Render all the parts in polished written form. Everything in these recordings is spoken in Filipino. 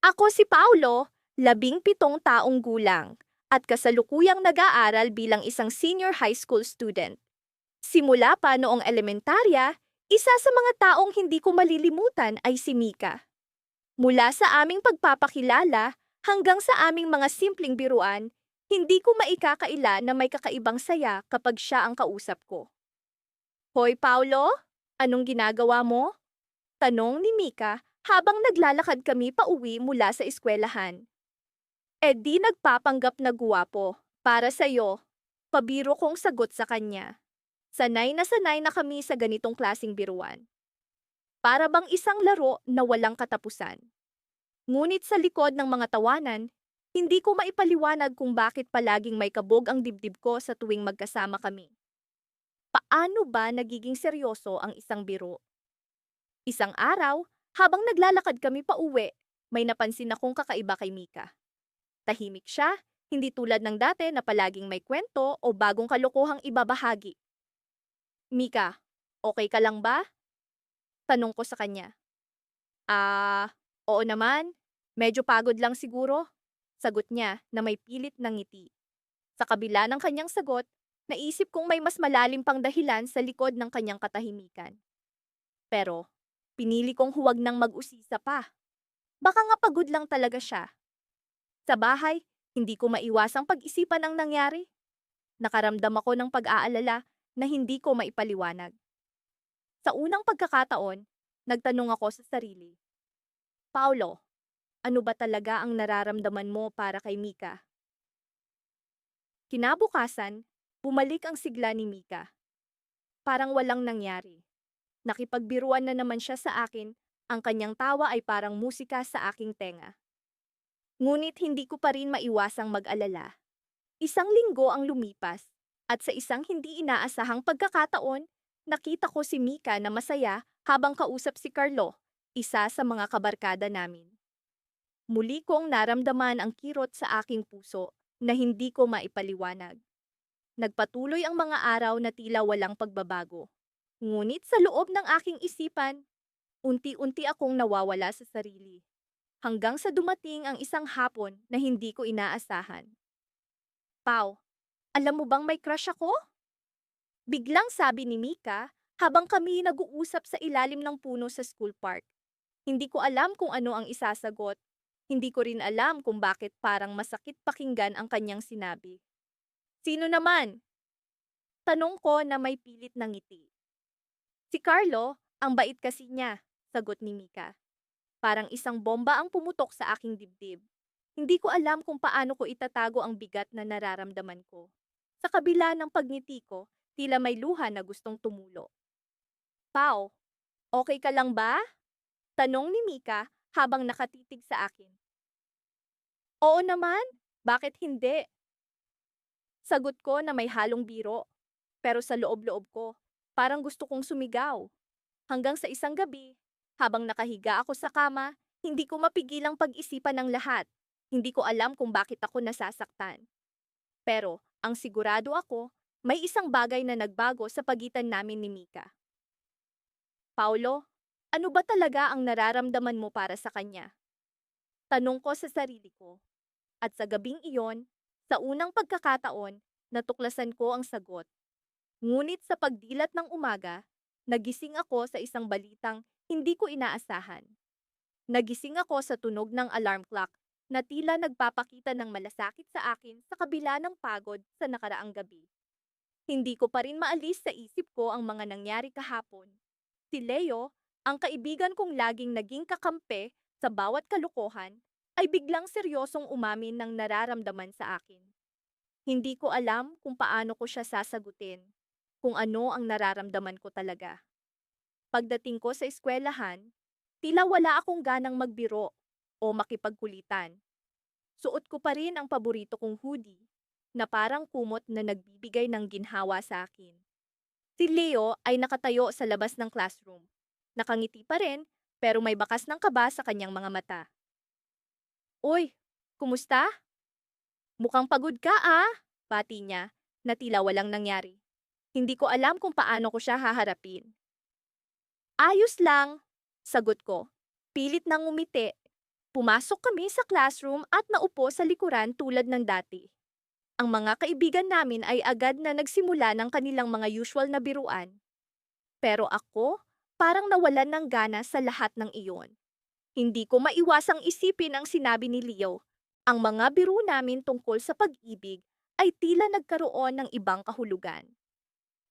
Ako si Paulo, 17 taong gulang, at kasalukuyang nag-aaral bilang isang senior high school student. Simula pa noong elementarya, isa sa mga taong hindi ko malilimutan ay si Mika. Mula sa aming pagpapakilala hanggang sa aming mga simpleng biruan, hindi ko maikakaila na may kakaibang saya kapag siya ang kausap ko. Hoy Paulo, anong ginagawa mo? Tanong ni Mika habang naglalakad kami pauwi mula sa eskwelahan. Di nagpapanggap na guwapo. Para sa'yo, pabiro kong sagot sa kanya. Sanay na kami sa ganitong klasing biruan. Para bang isang laro na walang katapusan. Ngunit sa likod ng mga tawanan, hindi ko maipaliwanag kung bakit palaging may kabog ang dibdib ko sa tuwing magkasama kami. Paano ba nagiging seryoso ang isang biro? Isang araw, habang naglalakad kami pauwi, may napansin akong kakaiba kay Mika. Tahimik siya, hindi tulad ng dati na palaging may kwento o bagong kalokohang ibabahagi. Mika, okay ka lang ba? Tanong ko sa kanya. Oo naman. Medyo pagod lang siguro. Sagot niya na may pilit ng ngiti. Sa kabila ng kanyang sagot, naisip kong may mas malalim pang dahilan sa likod ng kanyang katahimikan. Pero, pinili kong huwag nang mag-usisa pa. Baka nga pagod lang talaga siya. Sa bahay, hindi ko maiwasang pag-isipan ang nangyari. Nakaramdam ako ng pag-aalala na hindi ko maipaliwanag. Sa unang pagkakataon, nagtanong ako sa sarili. Paulo, ano ba talaga ang nararamdaman mo para kay Mika? Kinabukasan, bumalik ang sigla ni Mika. Parang walang nangyari. Nakipagbiruan na naman siya sa akin, ang kanyang tawa ay parang musika sa aking tenga. Ngunit hindi ko pa rin maiwasang mag-alala. Isang linggo ang lumipas, at sa isang hindi inaasahang pagkakataon, nakita ko si Mika na masaya habang kausap si Carlo, isa sa mga kabarkada namin. Muli kong naramdaman ang kirot sa aking puso na hindi ko maipaliwanag. Nagpatuloy ang mga araw na tila walang pagbabago. Ngunit sa loob ng aking isipan, unti-unti akong nawawala sa sarili. Hanggang sa dumating ang isang hapon na hindi ko inaasahan. Pau, alam mo bang may crush ako? Biglang sabi ni Mika habang kami nag-uusap sa ilalim ng puno sa school park. Hindi ko alam kung ano ang isasagot. Hindi ko rin alam kung bakit parang masakit pakinggan ang kanyang sinabi. Sino naman? Tanong ko na may pilit ng ngiti. Si Carlo, ang bait kasi niya, sagot ni Mika. Parang isang bomba ang pumutok sa aking dibdib. Hindi ko alam kung paano ko itatago ang bigat na nararamdaman ko. Sa kabila ng pagngiti ko, tila may luha na gustong tumulo. Pao, okay ka lang ba? Tanong ni Mika habang nakatitig sa akin. Oo naman, bakit hindi? Sagot ko na may halong biro, pero sa loob-loob ko, parang gusto kong sumigaw. Hanggang sa isang gabi, habang nakahiga ako sa kama, hindi ko mapigilang pag-isipan ng lahat. Hindi ko alam kung bakit ako nasasaktan. Pero, ang sigurado ako, may isang bagay na nagbago sa pagitan namin ni Mika. Paulo, ano ba talaga ang nararamdaman mo para sa kanya? Tanong ko sa sarili ko. At sa gabing iyon, sa unang pagkakataon, natuklasan ko ang sagot. Ngunit sa pagdilat ng umaga, nagising ako sa isang balitang hindi ko inaasahan. Nagising ako sa tunog ng alarm clock na tila nagpapakita ng malasakit sa akin sa kabila ng pagod sa nakaraang gabi. Hindi ko pa rin maalis sa isip ko ang mga nangyari kahapon. Si Leo, ang kaibigan kong laging naging kakampi sa bawat kalokohan, ay biglang seryosong umamin ng nararamdaman sa akin. Hindi ko alam kung paano ko siya sasagutin, kung ano ang nararamdaman ko talaga. Pagdating ko sa eskwelahan, tila wala akong ganang magbiro o makipagkulitan. Suot ko pa rin ang paborito kong hoodie na parang kumot na nagbibigay ng ginhawa sa akin. Si Leo ay nakatayo sa labas ng classroom. Nakangiti pa rin pero may bakas ng kaba sa kanyang mga mata. Uy, kumusta? Mukhang pagod ka bati niya na tila walang nangyari. Hindi ko alam kung paano ko siya haharapin. Ayos lang, sagot ko. Pilit nang ngumiti. Pumasok kami sa classroom at naupo sa likuran tulad ng dati. Ang mga kaibigan namin ay agad na nagsimula ng kanilang mga usual na biruan. Pero ako, parang nawalan ng gana sa lahat ng iyon. Hindi ko maiwasang isipin ang sinabi ni Leo. Ang mga biro namin tungkol sa pag-ibig ay tila nagkaroon ng ibang kahulugan.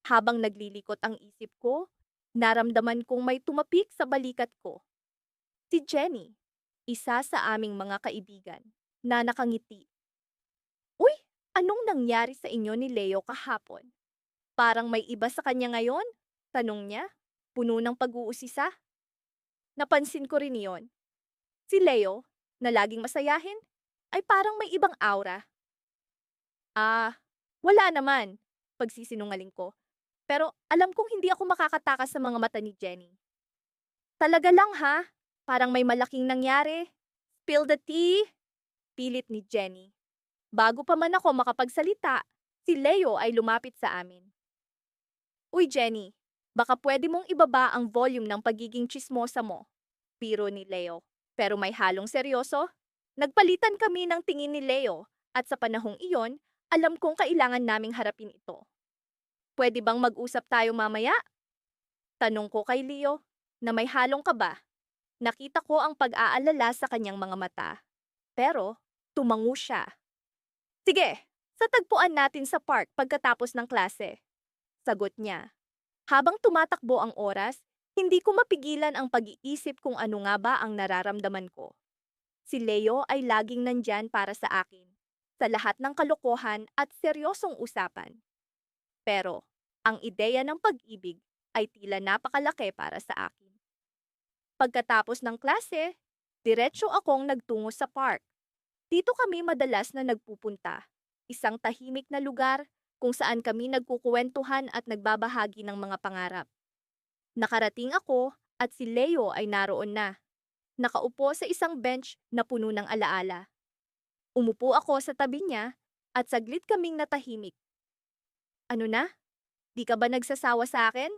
Habang naglilikot ang isip ko, naramdaman kong may tumapik sa balikat ko. Si Jenny, isa sa aming mga kaibigan, na nakangiti. Uy, anong nangyari sa inyo ni Leo kahapon? Parang may iba sa kanya ngayon? Tanong niya, puno ng pag-uusisa. Napansin ko rin iyon. Si Leo, na laging masayahin, ay parang may ibang aura. Ah, wala naman, pagsisinungaling ko. Pero alam kong hindi ako makakatakas sa mga mata ni Jenny. Talaga lang ha, parang may malaking nangyari. Spill the tea, pilit ni Jenny. Bago pa man ako makapagsalita, si Leo ay lumapit sa amin. Uy Jenny, baka pwede mong ibaba ang volume ng pagiging tsismosa mo, biro ni Leo. Pero may halong seryoso. Nagpalitan kami ng tingin ni Leo at sa panahong iyon, alam kong kailangan naming harapin ito. Pwede bang mag-usap tayo mamaya? Tanong ko kay Leo, na may halong kaba. Nakita ko ang pag-aalala sa kanyang mga mata. Pero, tumango siya. Sige, sa tagpuan natin sa park pagkatapos ng klase. Sagot niya. Habang tumatakbo ang oras, hindi ko mapigilan ang pag-iisip kung ano nga ba ang nararamdaman ko. Si Leo ay laging nandyan para sa akin, sa lahat ng kalokohan at seryosong usapan. Pero, ang ideya ng pag-ibig ay tila napakalaki para sa akin. Pagkatapos ng klase, diretso akong nagtungo sa park. Dito kami madalas na nagpupunta. Isang tahimik na lugar kung saan kami nagkukuwentuhan at nagbabahagi ng mga pangarap. Nakarating ako at si Leo ay naroon na. Nakaupo sa isang bench na puno ng alaala. Umupo ako sa tabi niya at saglit kaming natahimik. Ano na? Di ka ba nagsasawa sa akin?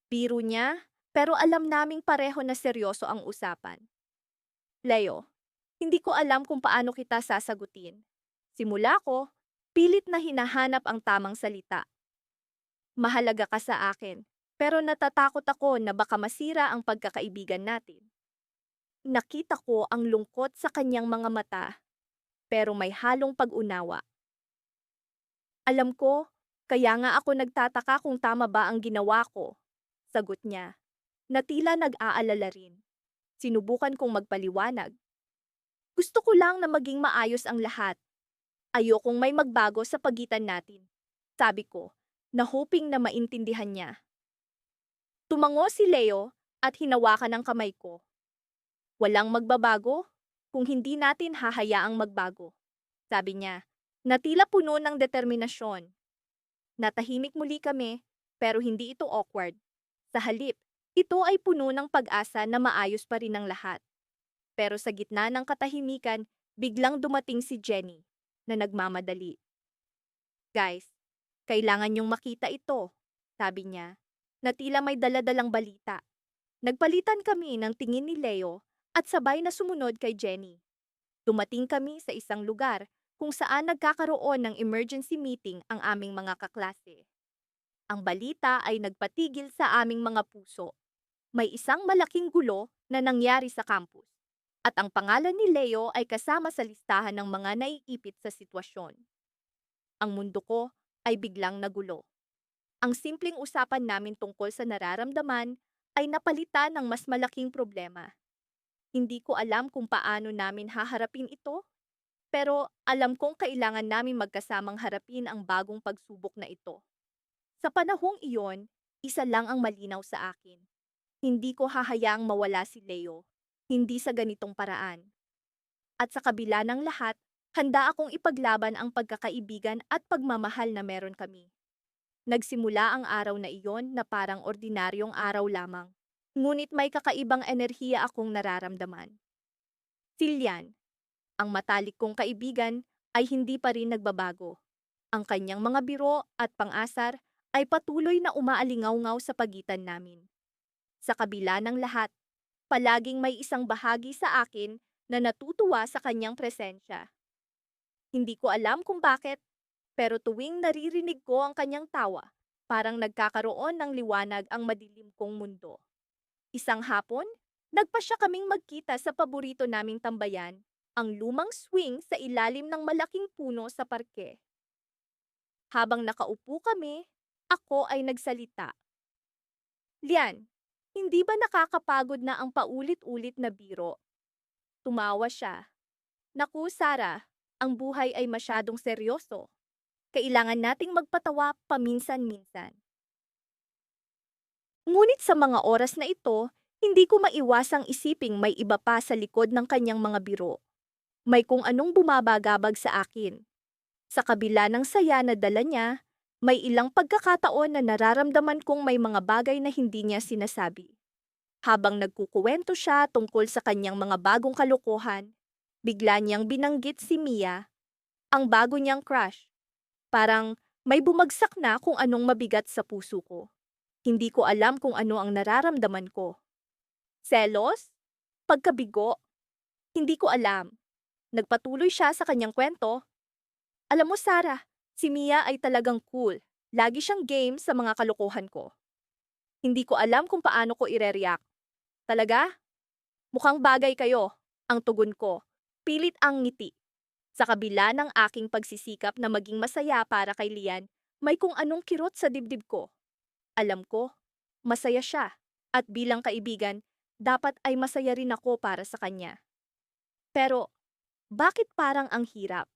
Biro niya, pero alam naming pareho na seryoso ang usapan. Leo, hindi ko alam kung paano kita sasagutin. Simula ko, pilit na hinahanap ang tamang salita. Mahalaga ka sa akin, pero natatakot ako na baka masira ang pagkakaibigan natin. Nakita ko ang lungkot sa kanyang mga mata, pero may halong pag-unawa. Alam ko, kaya nga ako nagtataka kung tama ba ang ginawa ko. Sagot niya, na tila nag-aalala rin. Sinubukan kong magpaliwanag. Gusto ko lang na maging maayos ang lahat. Ayokong may magbago sa pagitan natin. Sabi ko, na hoping na maintindihan niya. Tumango si Leo at hinawakan ang kamay ko. Walang magbabago kung hindi natin hahayaang magbago. Sabi niya, na tila puno ng determinasyon. Natahimik muli kami, pero hindi ito awkward. Sa halip, ito ay puno ng pag-asa na maayos pa rin ang lahat. Pero sa gitna ng katahimikan, biglang dumating si Jenny, na nagmamadali. Guys, kailangan niyong makita ito, sabi niya, na tila may daladalang balita. Nagpalitan kami ng tingin ni Leo at sabay na sumunod kay Jenny. Dumating kami sa isang lugar kung saan nagkakaroon ng emergency meeting ang aming mga kaklase. Ang balita ay nagpatigil sa aming mga puso. May isang malaking gulo na nangyari sa campus. At ang pangalan ni Leo ay kasama sa listahan ng mga naiipit sa sitwasyon. Ang mundo ko ay biglang nagulo. Ang simpleng usapan namin tungkol sa nararamdaman ay napalitan ng mas malaking problema. Hindi ko alam kung paano namin haharapin ito, pero alam kong kailangan namin magkasamang harapin ang bagong pagsubok na ito. Sa panahong iyon, isa lang ang malinaw sa akin. Hindi ko hahayaang mawala si Leo, hindi sa ganitong paraan. At sa kabila ng lahat, handa akong ipaglaban ang pagkakaibigan at pagmamahal na meron kami. Nagsimula ang araw na iyon na parang ordinaryong araw lamang, ngunit may kakaibang enerhiya akong nararamdaman. Silyan, ang matalik kong kaibigan, ay hindi pa rin nagbabago. Ang kanyang mga biro at pang-asar ay patuloy na umaalingaw-ngaw sa pagitan namin. Sa kabila ng lahat, palaging may isang bahagi sa akin na natutuwa sa kanyang presensya. Hindi ko alam kung bakit, pero tuwing naririnig ko ang kanyang tawa, parang nagkakaroon ng liwanag ang madilim kong mundo. Isang hapon, nagpasya kaming magkita sa paborito naming tambayan, ang lumang swing sa ilalim ng malaking puno sa parke. Habang nakaupo kami, ako ay nagsalita. Lian, hindi ba nakakapagod na ang paulit-ulit na biro? Tumawa siya. Naku, Sarah, ang buhay ay masyadong seryoso. Kailangan nating magpatawa paminsan-minsan. Ngunit sa mga oras na ito, hindi ko maiwasang isiping may iba pa sa likod ng kanyang mga biro. May kung anong bumabagabag sa akin. Sa kabila ng saya na dala niya, may ilang pagkakataon na nararamdaman kong may mga bagay na hindi niya sinasabi. Habang nagkukuwento siya tungkol sa kanyang mga bagong kalokohan, bigla niyang binanggit si Mia, ang bago niyang crush. Parang may bumagsak na kung anong mabigat sa puso ko. Hindi ko alam kung ano ang nararamdaman ko. Selos? Pagkabigo? Hindi ko alam. Nagpatuloy siya sa kanyang kwento. Alam mo, Sarah, si Mia ay talagang cool. Lagi siyang game sa mga kalokohan ko. Hindi ko alam kung paano ko ire-react. Talaga? Mukhang bagay kayo, ang tugon ko. Pilit ang ngiti. Sa kabila ng aking pagsisikap na maging masaya para kay Lian, may kung anong kirot sa dibdib ko. Alam ko, masaya siya. At bilang kaibigan, dapat ay masaya rin ako para sa kanya. Pero, bakit parang ang hirap?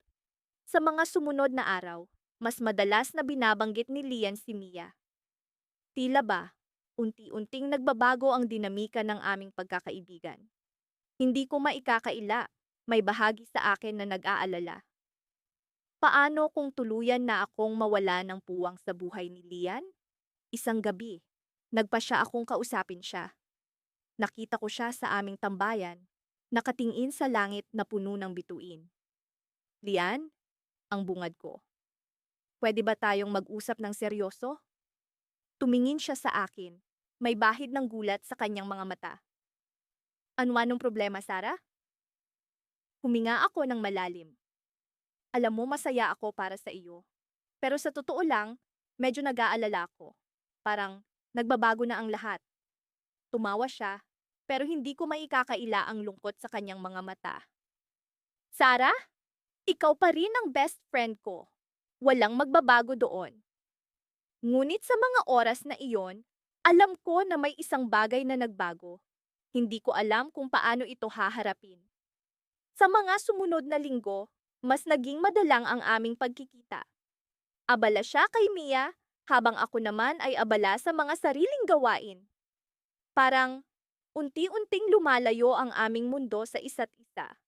Sa mga sumunod na araw, mas madalas na binabanggit ni Lian si Mia. Tila ba, unti-unting nagbabago ang dinamika ng aming pagkakaibigan. Hindi ko maikakaila, may bahagi sa akin na nag-aalala. Paano kung tuluyan na akong mawala ng puwang sa buhay ni Lian? Isang gabi, nagpasya akong kausapin siya. Nakita ko siya sa aming tambayan, nakatingin sa langit na puno ng bituin. Lian, ang bungad ko. Pwede ba tayong mag-usap ng seryoso? Tumingin siya sa akin, may bahid ng gulat sa kanyang mga mata. Anong problema, Sarah? Huminga ako ng malalim. Alam mo, masaya ako para sa iyo. Pero sa totoo lang, medyo nag-aalala ako. Parang nagbabago na ang lahat. Tumawa siya, pero hindi ko maikakaila ang lungkot sa kanyang mga mata. Sarah, ikaw pa rin ang best friend ko. Walang magbabago doon. Ngunit sa mga oras na iyon, alam ko na may isang bagay na nagbago. Hindi ko alam kung paano ito haharapin. Sa mga sumunod na linggo, mas naging madalang ang aming pagkikita. Abala siya kay Mia, habang ako naman ay abala sa mga sariling gawain. Parang unti-unting lumalayo ang aming mundo sa isa't isa.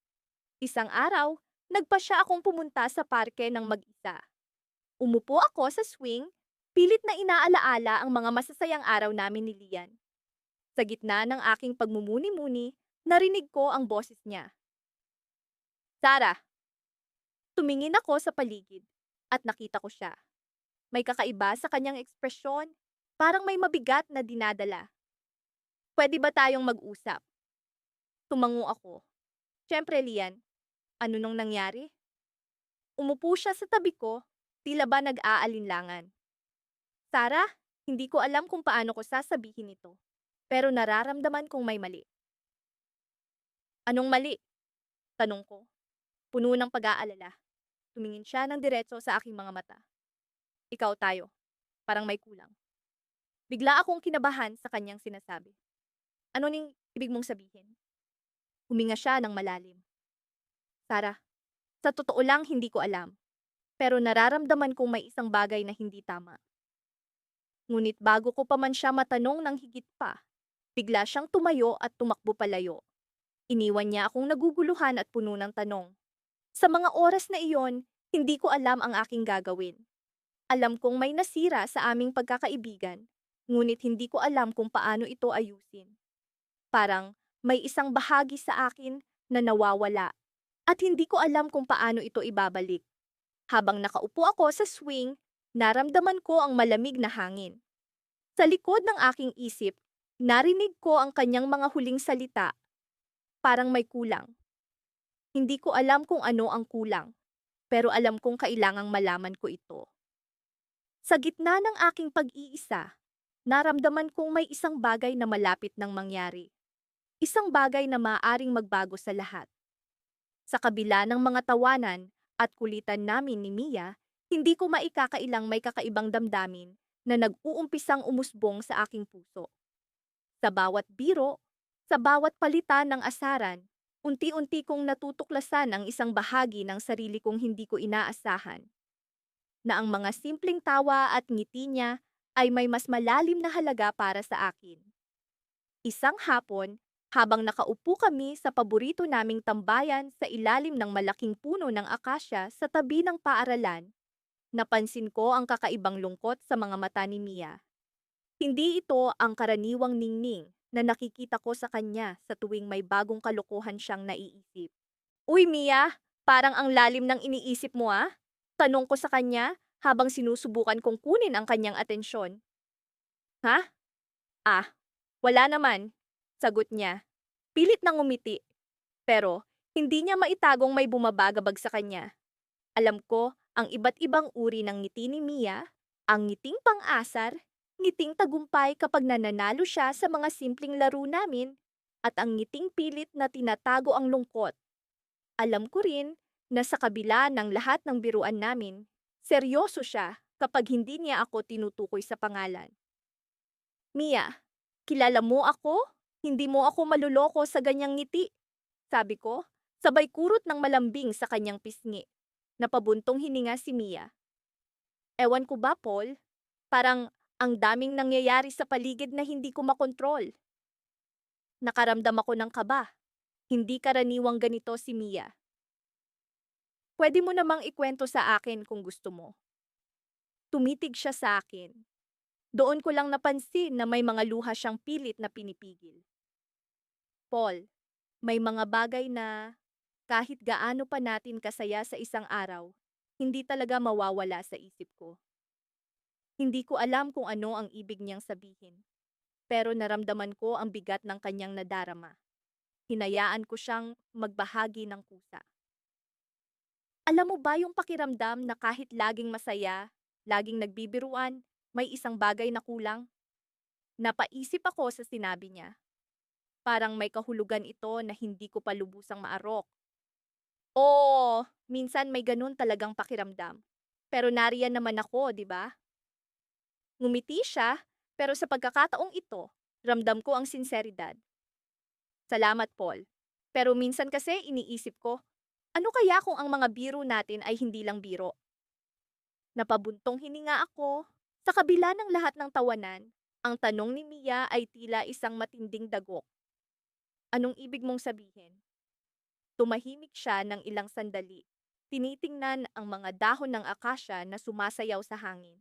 Isang araw, nagpasya akong pumunta sa parke ng mag-isa. Umupo ako sa swing, pilit na inaalaala ang mga masasayang araw namin ni Lian. Sa gitna ng aking pagmumuni-muni, narinig ko ang boses niya. Sarah! Tumingin ako sa paligid at nakita ko siya. May kakaiba sa kanyang ekspresyon, parang may mabigat na dinadala. Pwede ba tayong mag-usap? Tumango ako. Siyempre, Lian, ano nung nangyari? Umupo siya sa tabi ko, tila ba nag-aalinlangan. Sarah, hindi ko alam kung paano ko sasabihin ito, pero nararamdaman kong may mali. Anong mali? Tanong ko, puno ng pag-aalala. Tumingin siya ng diretso sa aking mga mata. Ikaw tayo, parang may kulang. Bigla akong kinabahan sa kanyang sinasabi. Ano ning ibig mong sabihin? Huminga siya ng malalim. Sarah, sa totoo lang hindi ko alam, pero nararamdaman kong may isang bagay na hindi tama. Ngunit bago ko pa man siya matanong ng higit pa, bigla siyang tumayo at tumakbo palayo. Iniwan niya akong naguguluhan at puno ng tanong. Sa mga oras na iyon, hindi ko alam ang aking gagawin. Alam kong may nasira sa aming pagkakaibigan, ngunit hindi ko alam kung paano ito ayusin. Parang may isang bahagi sa akin na nawawala at hindi ko alam kung paano ito ibabalik. Habang nakaupo ako sa swing, naramdaman ko ang malamig na hangin. Sa likod ng aking isip, narinig ko ang kanyang mga huling salita. Parang may kulang. Hindi ko alam kung ano ang kulang, pero alam kong kailangang malaman ko ito. Sa gitna ng aking pag-iisa, naramdaman kong may isang bagay na malapit ng mangyari. Isang bagay na maaaring magbago sa lahat. Sa kabila ng mga tawanan at kulitan namin ni Mia, hindi ko maikakailang may kakaibang damdamin na nag-uumpisang umusbong sa aking puso. Sa bawat biro, sa bawat palitan ng asaran, unti-unti kong natutuklasan ang isang bahagi ng sarili kong hindi ko inaasahan. Na ang mga simpleng tawa at ngiti niya ay may mas malalim na halaga para sa akin. Isang hapon, habang nakaupo kami sa paborito naming tambayan sa ilalim ng malaking puno ng akasya sa tabi ng paaralan, napansin ko ang kakaibang lungkot sa mga mata ni Mia. Hindi ito ang karaniwang ningning na nakikita ko sa kanya sa tuwing may bagong kalokohan siyang naiisip. Uy Mia, parang ang lalim ng iniisip mo ah? Tanong ko sa kanya habang sinusubukan kong kunin ang kanyang atensyon. Ha? Ah, wala naman, sagot niya. Pilit na ngumiti, pero hindi niya maitagong may bumabagabag sa kanya. Alam ko ang iba't ibang uri ng ngiti ni Mia, ang ngiting pang-asar, ngiting tagumpay kapag nananalo siya sa mga simpleng laro namin, at ang ngiting pilit na tinatago ang lungkot. Alam ko rin na sa kabila ng lahat ng biruan namin, seryoso siya kapag hindi niya ako tinutukoy sa pangalan. Mia, kilala mo ako? Hindi mo ako maluloko sa ganyang ngiti. Sabi ko, sabay kurot ng malambing sa kanyang pisngi. Napabuntong hininga si Mia. Ewan ko ba, Paul? Parang ang daming nangyayari sa paligid na hindi ko makontrol. Nakaramdam ako ng kaba. Hindi karaniwang ganito si Mia. Pwede mo namang ikwento sa akin kung gusto mo. Tumitig siya sa akin. Doon ko lang napansin na may mga luha siyang pilit na pinipigil. Paul, may mga bagay na kahit gaano pa natin kasaya sa isang araw, hindi talaga mawawala sa isip ko. Hindi ko alam kung ano ang ibig niyang sabihin, pero naramdaman ko ang bigat ng kanyang nadarama. Hinayaan ko siyang magbahagi ng kusa. Alam mo ba yung pakiramdam na kahit laging masaya, laging nagbibiruan, may isang bagay na kulang? Napaisip ako sa sinabi niya. Parang may kahulugan ito na hindi ko pa lubusang maarok. Oo, minsan may ganun talagang pakiramdam. Pero nariyan naman ako, di ba? Ngumiti siya, pero sa pagkakataong ito, ramdam ko ang sinseridad. Salamat, Paul. Pero minsan kasi iniisip ko, ano kaya kung ang mga biro natin ay hindi lang biro? Napabuntong hininga ako. Sa kabila ng lahat ng tawanan, ang tanong ni Mia ay tila isang matinding dagok. Anong ibig mong sabihin? Tumahimik siya ng ilang sandali. Tinitingnan ang mga dahon ng akasya na sumasayaw sa hangin.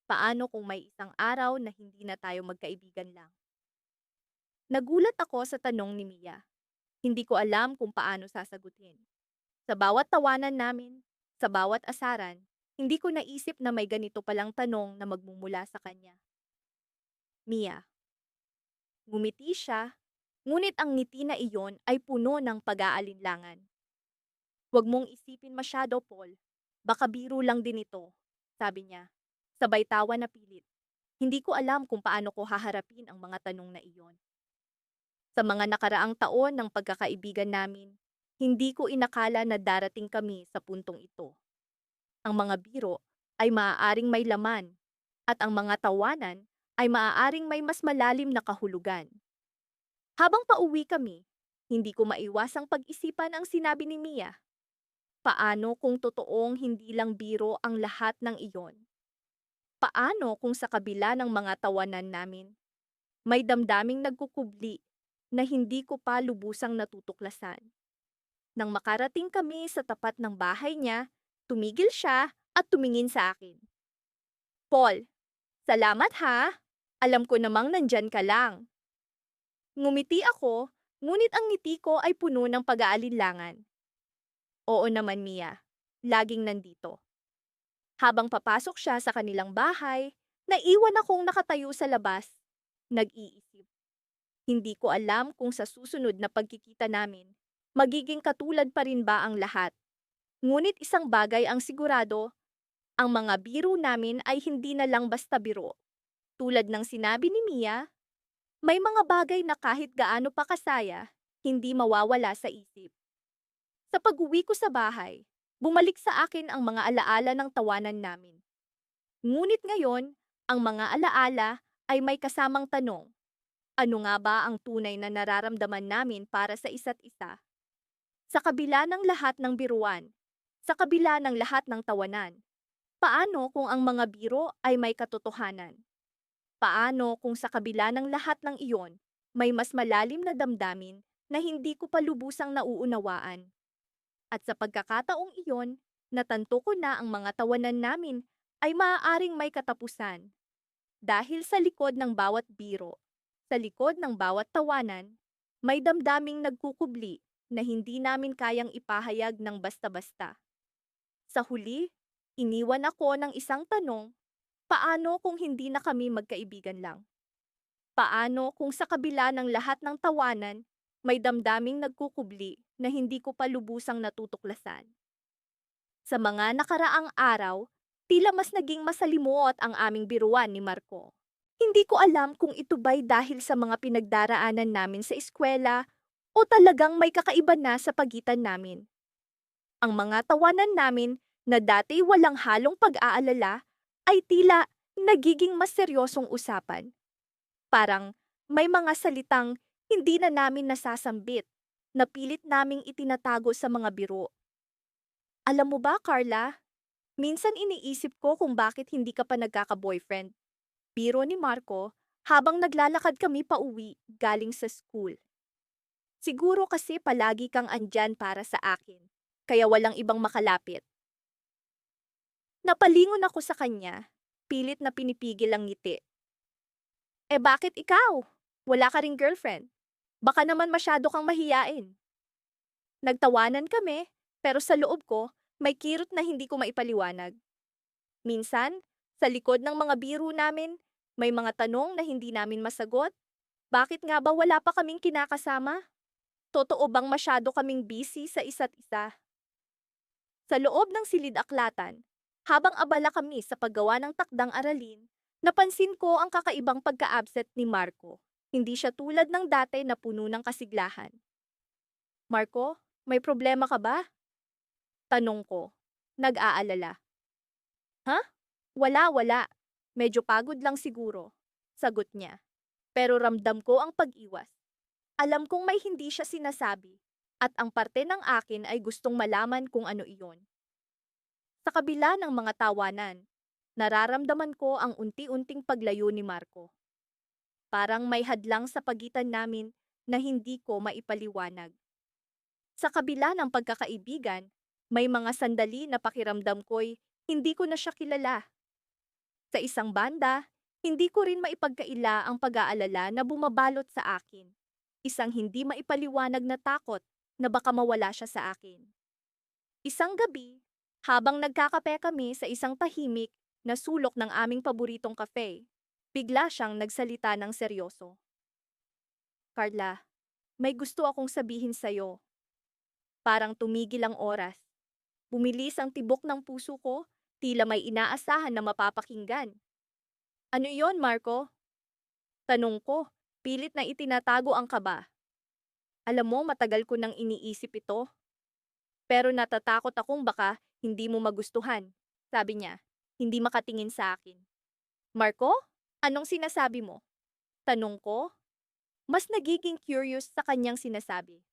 Paano kung may isang araw na hindi na tayo magkaibigan lang? Nagulat ako sa tanong ni Mia. Hindi ko alam kung paano sasagutin. Sa bawat tawanan namin, sa bawat asaran, hindi ko naisip na may ganito palang tanong na magmumula sa kanya. Mia. Ngumiti siya, ngunit ang ngiti na iyon ay puno ng pag-aalinlangan. Huwag mong isipin masyado, Paul. Baka biro lang din ito, sabi niya. Sabay tawa na pilit. Hindi ko alam kung paano ko haharapin ang mga tanong na iyon. Sa mga nakaraang taon ng pagkakaibigan namin, hindi ko inakala na darating kami sa puntong ito. Ang mga biro ay maaaring may laman, at ang mga tawanan ay maaaring may mas malalim na kahulugan. Habang pauwi kami, hindi ko maiwasang pag-isipan ang sinabi ni Mia. Paano kung totoong hindi lang biro ang lahat ng iyon? Paano kung sa kabila ng mga tawanan namin, may damdaming nagkukubli na hindi ko pa lubusang natutuklasan? Nang makarating kami sa tapat ng bahay niya, tumigil siya at tumingin sa akin. Paul, salamat ha! Alam ko namang nandyan ka lang. Ngumiti ako, ngunit ang ngiti ko ay puno ng pag-aalinlangan. Oo naman, Mia. Laging nandito. Habang papasok siya sa kanilang bahay, naiwan akong nakatayo sa labas. Nag-iisip. Hindi ko alam kung sa susunod na pagkikita namin, Magiging katulad pa rin ba ang lahat? Ngunit isang bagay ang sigurado, ang mga biro namin ay hindi na lang basta biro. Tulad ng sinabi ni Mia, may mga bagay na kahit gaano pa kasaya, hindi mawawala sa isip. Sa pag-uwi ko sa bahay, bumalik sa akin ang mga alaala ng tawanan namin. Ngunit ngayon, ang mga alaala ay may kasamang tanong. Ano nga ba ang tunay na nararamdaman namin para sa isa't isa? Sa kabila ng lahat ng biruan, sa kabila ng lahat ng tawanan, paano kung ang mga biro ay may katotohanan? Paano kung sa kabila ng lahat ng iyon, may mas malalim na damdamin na hindi ko pa lubusang nauunawaan? At sa pagkakataong iyon, natanto ko na ang mga tawanan namin ay maaaring may katapusan. Dahil sa likod ng bawat biro, sa likod ng bawat tawanan, may damdaming nagkukubli na hindi namin kayang ipahayag ng basta-basta. Sa huli, iniwan ako ng isang tanong, paano kung hindi na kami magkaibigan lang? Paano kung sa kabila ng lahat ng tawanan, may damdaming nagkukubli na hindi ko pa lubusang natutuklasan? Sa mga nakaraang araw, tila mas naging masalimuot ang aming biruan ni Marco. Hindi ko alam kung ito ba'y dahil sa mga pinagdaraanan namin sa eskwela o talagang may kakaiba na sa pagitan namin. Ang mga tawanan namin na dati walang halong pag-aalala ay tila nagiging mas seryosong usapan. Parang may mga salitang hindi na namin nasasambit, na pilit naming itinatago sa mga biro. Alam mo ba, Carla, minsan iniisip ko kung bakit hindi ka pa nagkaka-boyfriend. Biro ni Marco habang naglalakad kami pauwi galing sa school. Siguro kasi palagi kang andyan para sa akin, kaya walang ibang makalapit. Napalingon ako sa kanya, pilit na pinipigil ang ngiti. Eh bakit ikaw? Wala ka ring girlfriend? Baka naman masyado kang mahiyain. Nagtawanan kami, pero sa loob ko, may kirot na hindi ko maipaliwanag. Minsan, sa likod ng mga biro namin, may mga tanong na hindi namin masagot. Bakit nga ba wala pa kaming kinakasama? Totoo bang masyado kaming busy sa isa't isa? Sa loob ng silid-aklatan, habang abala kami sa paggawa ng takdang aralin, napansin ko ang kakaibang pagka-absent ni Marco. Hindi siya tulad ng dati na puno ng kasiglahan. Marco, may problema ka ba? Tanong ko, nag-aalala. Ha? Wala. Medyo pagod lang siguro, sagot niya. Pero ramdam ko ang pag-iwas. Alam kong may hindi siya sinasabi, at ang parte ng akin ay gustong malaman kung ano iyon. Sa kabila ng mga tawanan, nararamdaman ko ang unti-unting paglayo ni Marco. Parang may hadlang sa pagitan namin na hindi ko maipaliwanag. Sa kabila ng pagkakaibigan, may mga sandali na pakiramdam ko'y hindi ko na siya kilala. Sa isang banda, hindi ko rin maipagkaila ang pag-aalala na bumabalot sa akin. Isang hindi maipaliwanag na takot na baka mawala siya sa akin. Isang gabi, habang nagkakape kami sa isang tahimik na sulok ng aming paboritong kafe, bigla siyang nagsalita ng seryoso. Carla, may gusto akong sabihin sa'yo. Parang tumigil ang oras. Bumilis ang tibok ng puso ko, tila may inaasahan na mapapakinggan. Ano iyon, Marco? Tanong ko, pilit na itinatago ang kaba. Alam mo, matagal ko nang iniisip ito. Pero natatakot akong baka hindi mo magustuhan. Sabi niya, hindi makatingin sa akin. Marco, anong sinasabi mo? Tanong ko, mas nagiging curious sa kanyang sinasabi.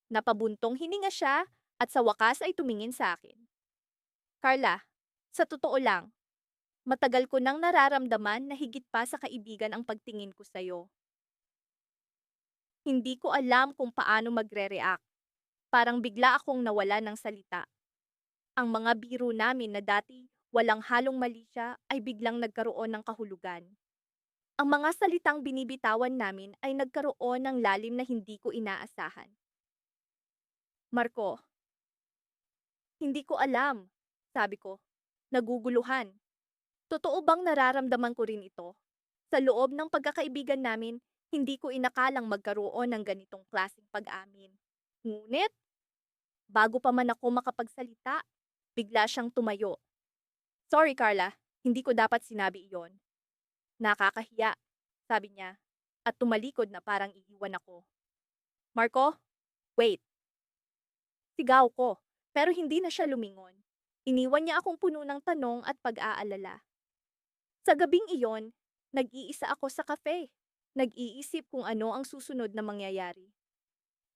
Napabuntong hininga siya at sa wakas ay tumingin sa akin. Carla, sa totoo lang, matagal ko nang nararamdaman na higit pa sa kaibigan ang pagtingin ko sa'yo. Hindi ko alam kung paano magre-react. Parang bigla akong nawala ng salita. Ang mga biro namin na dati walang halong mali siya ay biglang nagkaroon ng kahulugan. Ang mga salitang binibitawan namin ay nagkaroon ng lalim na hindi ko inaasahan. Marco, hindi ko alam, sabi ko, naguguluhan. Totoo bang nararamdaman ko rin ito? Sa loob ng pagkakaibigan namin, hindi ko inakalang magkaroon ng ganitong klaseng pag-amin. Ngunit, Bago pa man ako makapagsalita, bigla siyang tumayo. Sorry Carla, hindi ko dapat sinabi iyon. Nakakahiya, sabi niya, at tumalikod na parang iiwan ako. Marco, wait. Sigaw ko, pero hindi na siya lumingon. Iniwan niya akong puno ng tanong at pag-aalala. Sa gabing iyon, nag-iisa ako sa cafe. Nag-iisip kung ano ang susunod na mangyayari.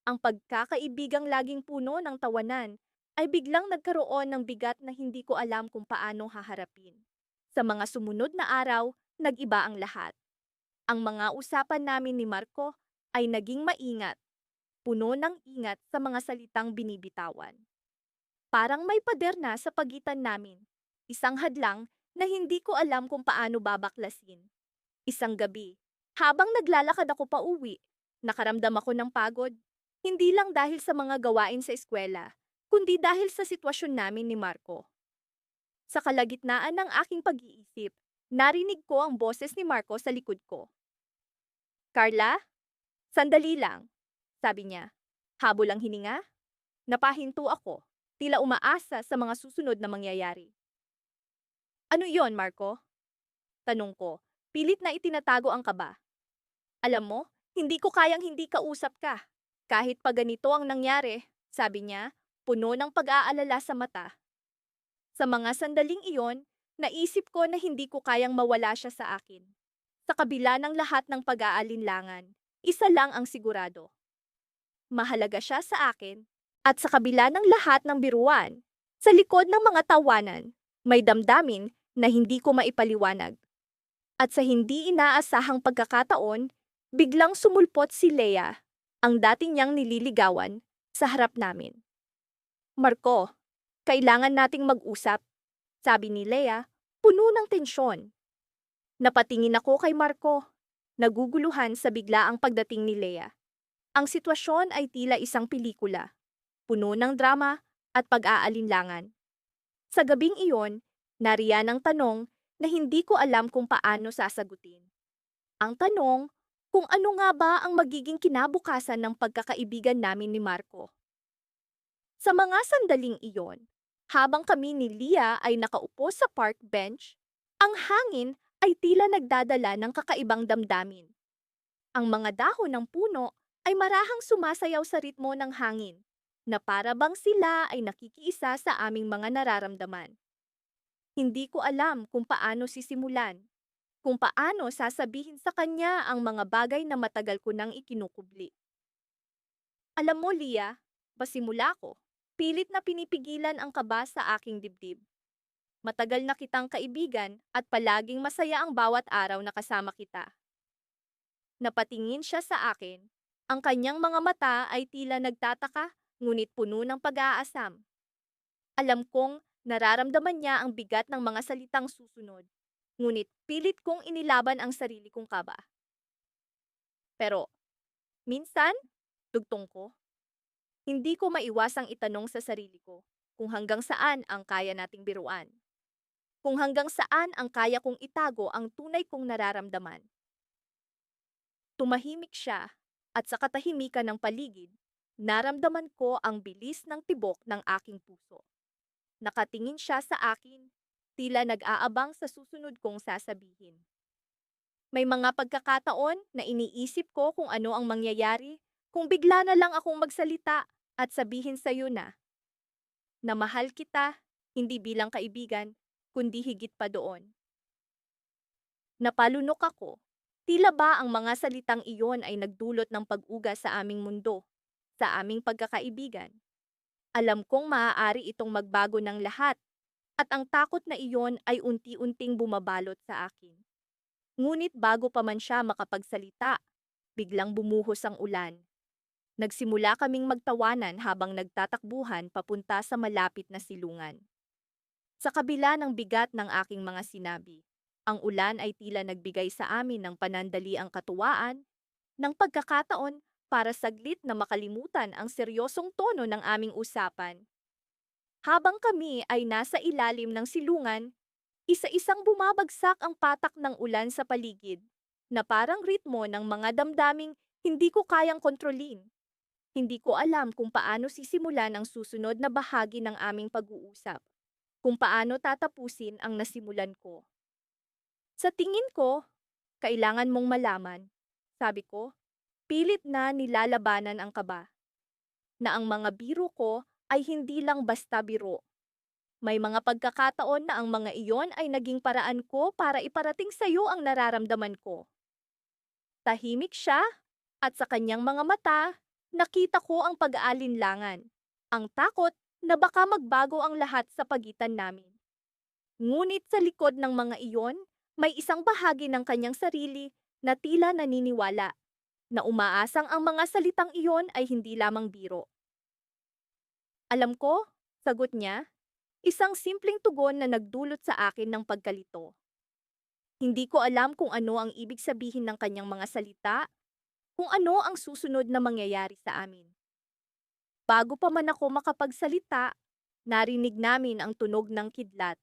Ang pagkakaibigang laging puno ng tawanan ay biglang nagkaroon ng bigat na hindi ko alam kung paano haharapin. Sa mga sumunod na araw, nag-iba ang lahat. Ang mga usapan namin ni Marco ay naging maingat, puno ng ingat sa mga salitang binibitawan. Parang may pader na sa pagitan namin. Isang hadlang na hindi ko alam kung paano babaklasin. Isang gabi, habang naglalakad ako pa uwi, nakaramdam ako ng pagod. Hindi lang dahil sa mga gawain sa eskwela, kundi dahil sa sitwasyon namin ni Marco. Sa kalagitnaan ng aking pag-iisip, narinig ko ang boses ni Marco sa likod ko. Carla? Sandali lang, sabi niya. Habol ang hininga? Napahinto ako, tila umaasa sa mga susunod na mangyayari. Ano iyon, Marco? Tanong ko, pilit na itinatago ang kaba. Alam mo, hindi ko kayang hindi kausap ka. Kahit pa ganito ang nangyari, sabi niya, puno ng pag-aalala sa mata. Sa mga sandaling iyon, naisip ko na hindi ko kayang mawala siya sa akin. Sa kabila ng lahat ng pag-aalinlangan, isa lang ang sigurado. Mahalaga siya sa akin, at sa kabila ng lahat ng biruan, sa likod ng mga tawanan, may damdamin na hindi ko maipaliwanag. At sa hindi inaasahang pagkakataon, biglang sumulpot si Leia, ang dating niyang nililigawan, sa harap namin. Marco, kailangan nating mag-usap, sabi ni Leia, puno ng tensyon. Napatingin ako kay Marco, naguguluhan sa biglaang pagdating ni Leia. Ang sitwasyon ay tila isang pelikula, puno ng drama at pag-aalinlangan. Sa gabing iyon, nariyan ang tanong na hindi ko alam kung paano sasagutin. Ang tanong, kung ano nga ba ang magiging kinabukasan ng pagkakaibigan namin ni Marco. Sa mga sandaling iyon, habang kami ni Leah ay nakaupo sa park bench, ang hangin ay tila nagdadala ng kakaibang damdamin. Ang mga dahon ng puno ay marahang sumasayaw sa ritmo ng hangin, na para bang sila ay nakikiisa sa aming mga nararamdaman. Hindi ko alam kung paano sisimulan, kung paano sasabihin sa kanya ang mga bagay na matagal ko nang ikinukubli. Alam mo, Leah, pasimula ko, pilit na pinipigilan ang kaba sa aking dibdib. Matagal na kitang kaibigan at palaging masaya ang bawat araw na kasama kita. Napatingin siya sa akin. Ang kanyang mga mata ay tila nagtataka, ngunit puno ng pag-aasam. Alam kong nararamdaman niya ang bigat ng mga salitang susunod, ngunit pilit kong inilaban ang sarili kong kaba. Pero, minsan, dugtong ko, hindi ko maiwasang itanong sa sarili ko kung hanggang saan ang kaya nating biruan. Kung hanggang saan ang kaya kong itago ang tunay kong nararamdaman. Tumahimik siya, at sa katahimikan ng paligid, naramdaman ko ang bilis ng tibok ng aking puso. Nakatingin siya sa akin, tila nag-aabang sa susunod kong sasabihin. May mga pagkakataon na iniisip ko kung ano ang mangyayari kung bigla na lang akong magsalita at sabihin sa'yo na mahal kita, hindi bilang kaibigan, kundi higit pa doon. Napalunok ako. Tila ba ang mga salitang iyon ay nagdulot ng pag-uga sa aming mundo, sa aming pagkakaibigan? Alam kong maaari itong magbago ng lahat, at ang takot na iyon ay unti-unting bumabalot sa akin. Ngunit bago pa man siya makapagsalita, biglang bumuhos ang ulan. Nagsimula kaming magtawanan habang nagtatakbuhan papunta sa malapit na silungan. Sa kabila ng bigat ng aking mga sinabi, ang ulan ay tila nagbigay sa amin ng panandaliang katuwaan, ng pagkakataon para saglit na makalimutan ang seryosong tono ng aming usapan. Habang kami ay nasa ilalim ng silungan, isa-isang bumabagsak ang patak ng ulan sa paligid, na parang ritmo ng mga damdaming hindi ko kayang kontrolin. Hindi ko alam kung paano sisimulan ang susunod na bahagi ng aming pag-uusap, kung paano tatapusin ang nasimulan ko. Sa tingin ko, kailangan mong malaman, sabi ko, pilit na nilalabanan ang kaba, na ang mga biro ko ay hindi lang basta biro. May mga pagkakataon na ang mga iyon ay naging paraan ko para iparating sa iyo ang nararamdaman ko. Tahimik siya at sa kanyang mga mata, nakita ko ang pag-aalinlangan, ang takot na baka magbago ang lahat sa pagitan namin. Ngunit sa likod ng mga iyon, may isang bahagi ng kanyang sarili na tila naniniwala na umaasang ang mga salitang iyon ay hindi lamang biro. Alam ko, sagot niya, isang simpleng tugon na nagdulot sa akin ng pagkalito. Hindi ko alam kung ano ang ibig sabihin ng kanyang mga salita, kung ano ang susunod na mangyayari sa amin. Bago pa man ako makapagsalita, narinig namin ang tunog ng kidlat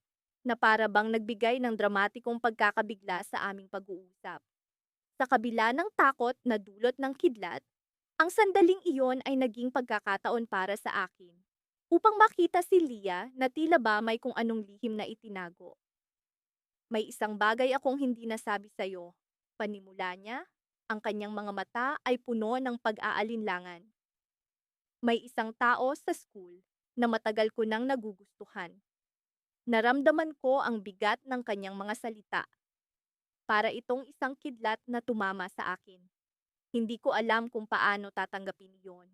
na para bang nagbigay ng dramatikong pagkakabigla sa aming pag-uusap. Sa kabila ng takot na dulot ng kidlat, ang sandaling iyon ay naging pagkakataon para sa akin upang makita si Leah na tila ba may kung anong lihim na itinago. May isang bagay akong hindi nasabi sa'yo. Panimula niya, ang kanyang mga mata ay puno ng pag-aalinlangan. May isang tao sa school na matagal ko nang nagugustuhan. Naramdaman ko ang bigat ng kanyang mga salita. Para itong isang kidlat na tumama sa akin. Hindi ko alam kung paano tatanggapin iyon.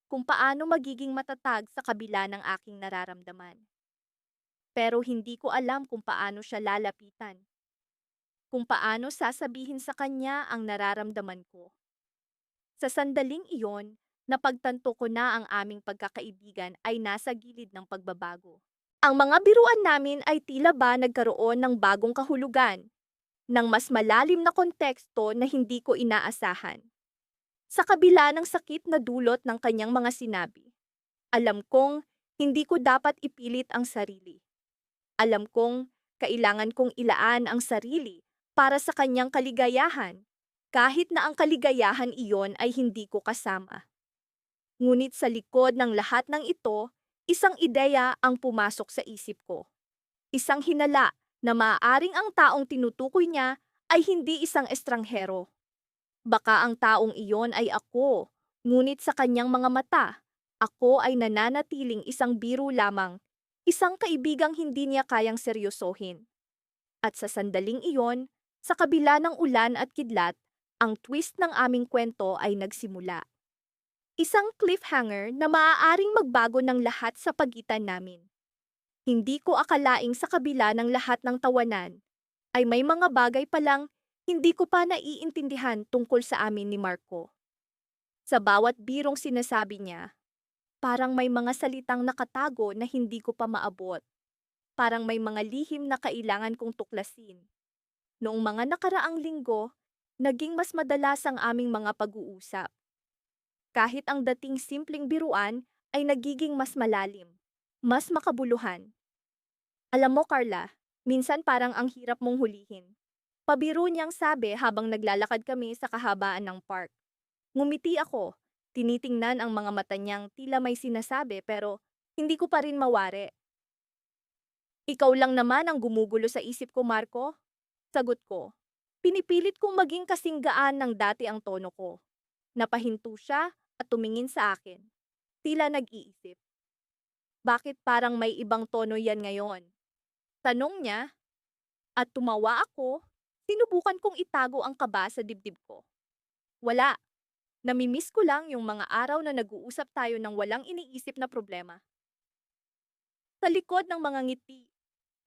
Kung paano magiging matatag sa kabila ng aking nararamdaman. Pero hindi ko alam kung paano siya lalapitan. Kung paano sasabihin sa kanya ang nararamdaman ko. Sa sandaling iyon, napagtanto ko na ang aming pagkakaibigan ay nasa gilid ng pagbabago. Ang mga biruan namin ay tila ba nagkaroon ng bagong kahulugan, ng mas malalim na konteksto na hindi ko inaasahan. Sa kabila ng sakit na dulot ng kanyang mga sinabi, alam kong hindi ko dapat ipilit ang sarili. Alam kong kailangan kong ilaan ang sarili para sa kanyang kaligayahan, kahit na ang kaligayahan iyon ay hindi ko kasama. Ngunit sa likod ng lahat ng ito, isang ideya ang pumasok sa isip ko. Isang hinala na maaaring ang taong tinutukoy niya ay hindi isang estranghero. Baka ang taong iyon ay ako, ngunit sa kanyang mga mata, ako ay nananatiling isang biro lamang, isang kaibigang hindi niya kayang seryosohin. At sa sandaling iyon, sa kabila ng ulan at kidlat, ang twist ng aming kwento ay nagsimula. Isang cliffhanger na maaaring magbago ng lahat sa pagitan namin. Hindi ko akalaing sa kabila ng lahat ng tawanan, ay may mga bagay palang hindi ko pa naiintindihan tungkol sa amin ni Marco. Sa bawat birong sinasabi niya, parang may mga salitang nakatago na hindi ko pa maabot. Parang may mga lihim na kailangan kong tuklasin. Noong mga nakaraang linggo, naging mas madalas ang aming mga pag-uusap. Kahit ang dating simpleng biruan ay nagiging mas malalim, mas makabuluhan. Alam mo, Carla, minsan parang ang hirap mong hulihin. Pabiro niyang sabi habang naglalakad kami sa kahabaan ng park. Ngumiti ako, tinitingnan ang mga mata niyang tila may sinasabi pero hindi ko pa rin mawari. Ikaw lang naman ang gumugulo sa isip ko, Marco. Sagot ko. Pinipilit kong maging kasing gaan ng dati ang tono ko. Napahinto siya at tumingin sa akin. Tila nag-iisip. Bakit parang may ibang tono yan ngayon? Tanong niya at tumawa ako. Sinubukan kong itago ang kaba sa dibdib ko. Wala. Namimiss ko lang yung mga araw na nag-uusap tayo ng walang iniisip na problema. Sa likod ng mga ngiti,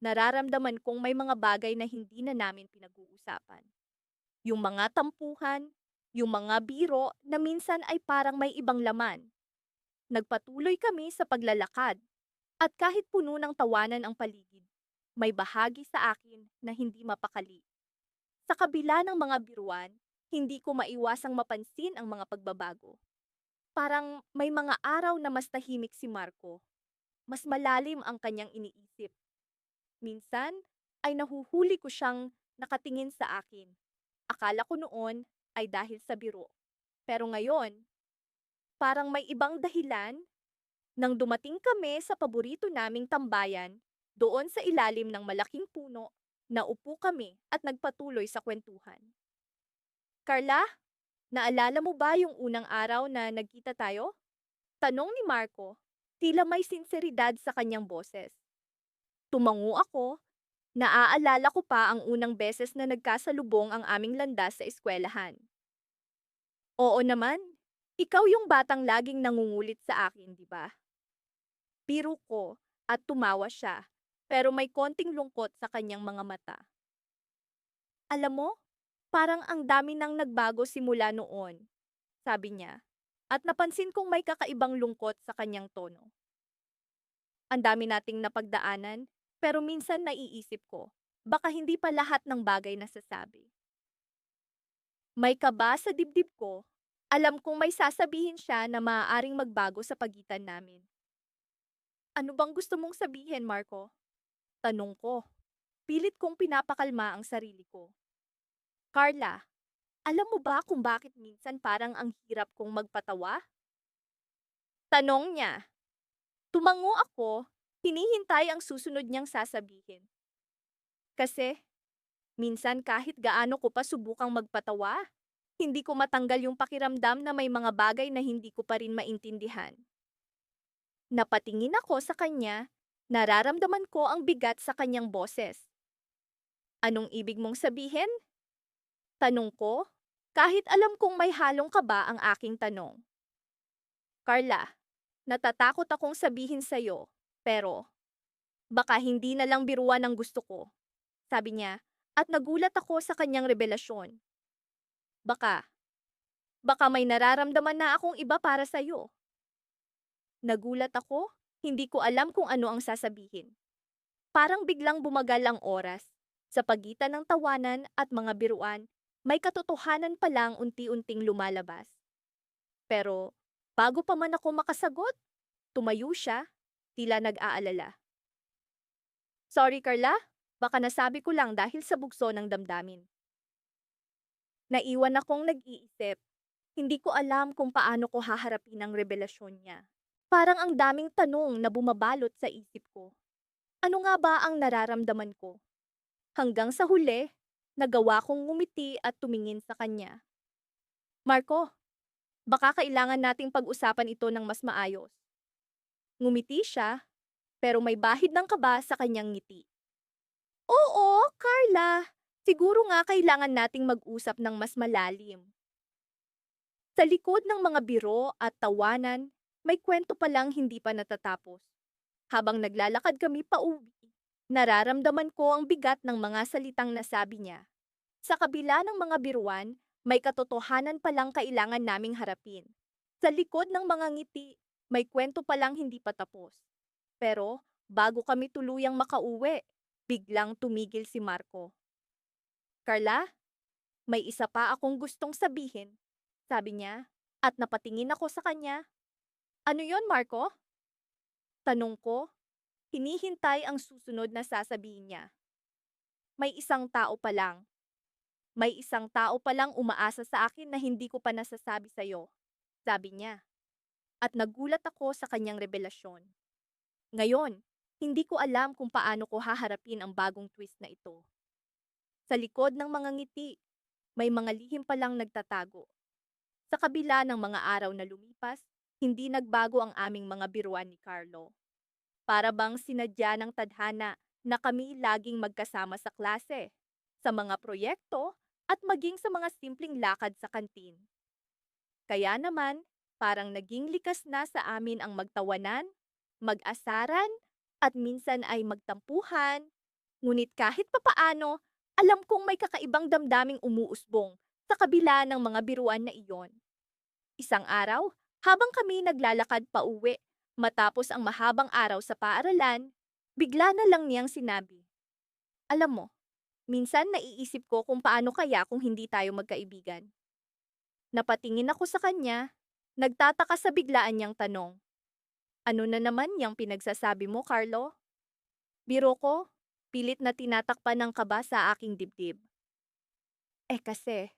nararamdaman kong may mga bagay na hindi na namin pinag-uusapan. Yung mga tampuhan, yung mga biro na minsan ay parang may ibang laman. Nagpatuloy kami sa paglalakad at kahit puno ng tawanan ang paligid, may bahagi sa akin na hindi mapakali. Sa kabila ng mga biruan, hindi ko maiwasang mapansin ang mga pagbabago. Parang may mga araw na mas tahimik si Marco. Mas malalim ang kanyang iniisip. Minsan ay nahuhuli ko siyang nakatingin sa akin. Akala ko noon ay dahil sa biro. Pero ngayon, Parang may ibang dahilan. Nang dumating kami sa paborito naming tambayan, doon sa ilalim ng malaking puno, naupo kami at nagpatuloy sa kwentuhan. Carla, naalala mo ba yung unang araw na nagkita tayo? Tanong ni Marco, tila may sinseridad sa kanyang boses. Tumango ako, naaalala ko pa ang unang beses na nagkasalubong ang aming landas sa eskwelahan. Oo naman, ikaw yung batang laging nangungulit sa akin, di ba? Biro ko at tumawa siya, pero may konting lungkot sa kanyang mga mata. Alam mo, parang ang dami nang nagbago simula noon, sabi niya, at napansin kong may kakaibang lungkot sa kanyang tono. Ang dami nating napagdaanan, pero minsan naiisip ko, baka hindi pa lahat ng bagay nasasabi. May kaba sa dibdib ko, alam kong may sasabihin siya na maaaring magbago sa pagitan namin. Ano bang gusto mong sabihin, Marco? Tanong ko. Pilit kong pinapakalma ang sarili ko. Carla, alam mo ba kung bakit minsan parang ang hirap kong magpatawa? Tanong niya. Tumango ako, hinihintay ang susunod niyang sasabihin. Kasi, minsan kahit gaano ko pa subukang magpatawa, hindi ko matanggal yung pakiramdam na may mga bagay na hindi ko pa rin maintindihan. Napatingin ako sa kanya, nararamdaman ko ang bigat sa kanyang boses. Anong ibig mong sabihin? Tanong ko, kahit alam kong may halong kaba ang aking tanong. Carla, natatakot akong sabihin sa'yo, pero baka hindi na lang biruan ang gusto ko, sabi niya, at nagulat ako sa kanyang revelasyon. Baka, baka may nararamdaman na akong iba para sa'yo. Nagulat ako, hindi ko alam kung ano ang sasabihin. Parang biglang bumagal ang oras. Sa pagitan ng tawanan at mga biruan, may katotohanan pa lang unti-unting lumalabas. Pero, bago pa man ako makasagot, tumayo siya, tila nag-aalala. Sorry Carla, baka nasabi ko lang dahil sa bugso ng damdamin. Naiwan akong nag-iisip. Hindi ko alam kung paano ko haharapin ang revelasyon niya. Parang ang daming tanong na bumabalot sa isip ko. Ano nga ba ang nararamdaman ko? Hanggang sa huli, nagawa kong ngumiti at tumingin sa kanya. Marco, baka kailangan nating pag-usapan ito ng mas maayos. Ngumiti siya, pero may bahid ng kaba sa kanyang ngiti. Oo, Carla. Siguro nga kailangan nating mag-usap ng mas malalim. Sa likod ng mga biro at tawanan, may kwento pa lang hindi pa natatapos. Habang naglalakad kami pauwi, nararamdaman ko ang bigat ng mga salitang nasabi niya. Sa kabila ng mga biruan, may katotohanan palang kailangan naming harapin. Sa likod ng mga ngiti, may kwento palang hindi pa tapos. Pero, bago kami tuluyang makauwi, biglang tumigil si Marco. Carla, may isa pa akong gustong sabihin, sabi niya, at napatingin ako sa kanya. Ano yon, Marco? Tanong ko, hinihintay ang susunod na sasabihin niya. May isang tao pa lang. May isang tao palang umaasa sa akin na hindi ko pa nasasabi sa'yo, sabi niya. At nagulat ako sa kanyang revelasyon. Ngayon, hindi ko alam kung paano ko haharapin ang bagong twist na ito. Sa likod ng mga ngiti, may mga lihim palang nagtatago. Sa kabila ng mga araw na lumipas, hindi nagbago ang aming mga biruan ni Carlo. Para bang sinadya ng tadhana na kami laging magkasama sa klase, sa mga proyekto, at maging sa mga simpleng lakad sa kantin. Kaya naman, parang naging likas na sa amin ang magtawanan, mag-asaran, at minsan ay magtampuhan. Ngunit kahit papaano, alam kong may kakaibang damdaming umuusbong sa kabila ng mga biruan na iyon. Isang araw, habang kami naglalakad pa uwi, matapos ang mahabang araw sa paaralan, bigla na lang niyang sinabi, alam mo, minsan naiisip ko kung paano kaya kung hindi tayo magkaibigan. Napatingin ako sa kanya, nagtataka sa biglaan niyang tanong. Ano na naman yang pinagsasabi mo, Carlo? Biro ko, pilit na tinatakpan ng kaba sa aking dibdib. Kasi,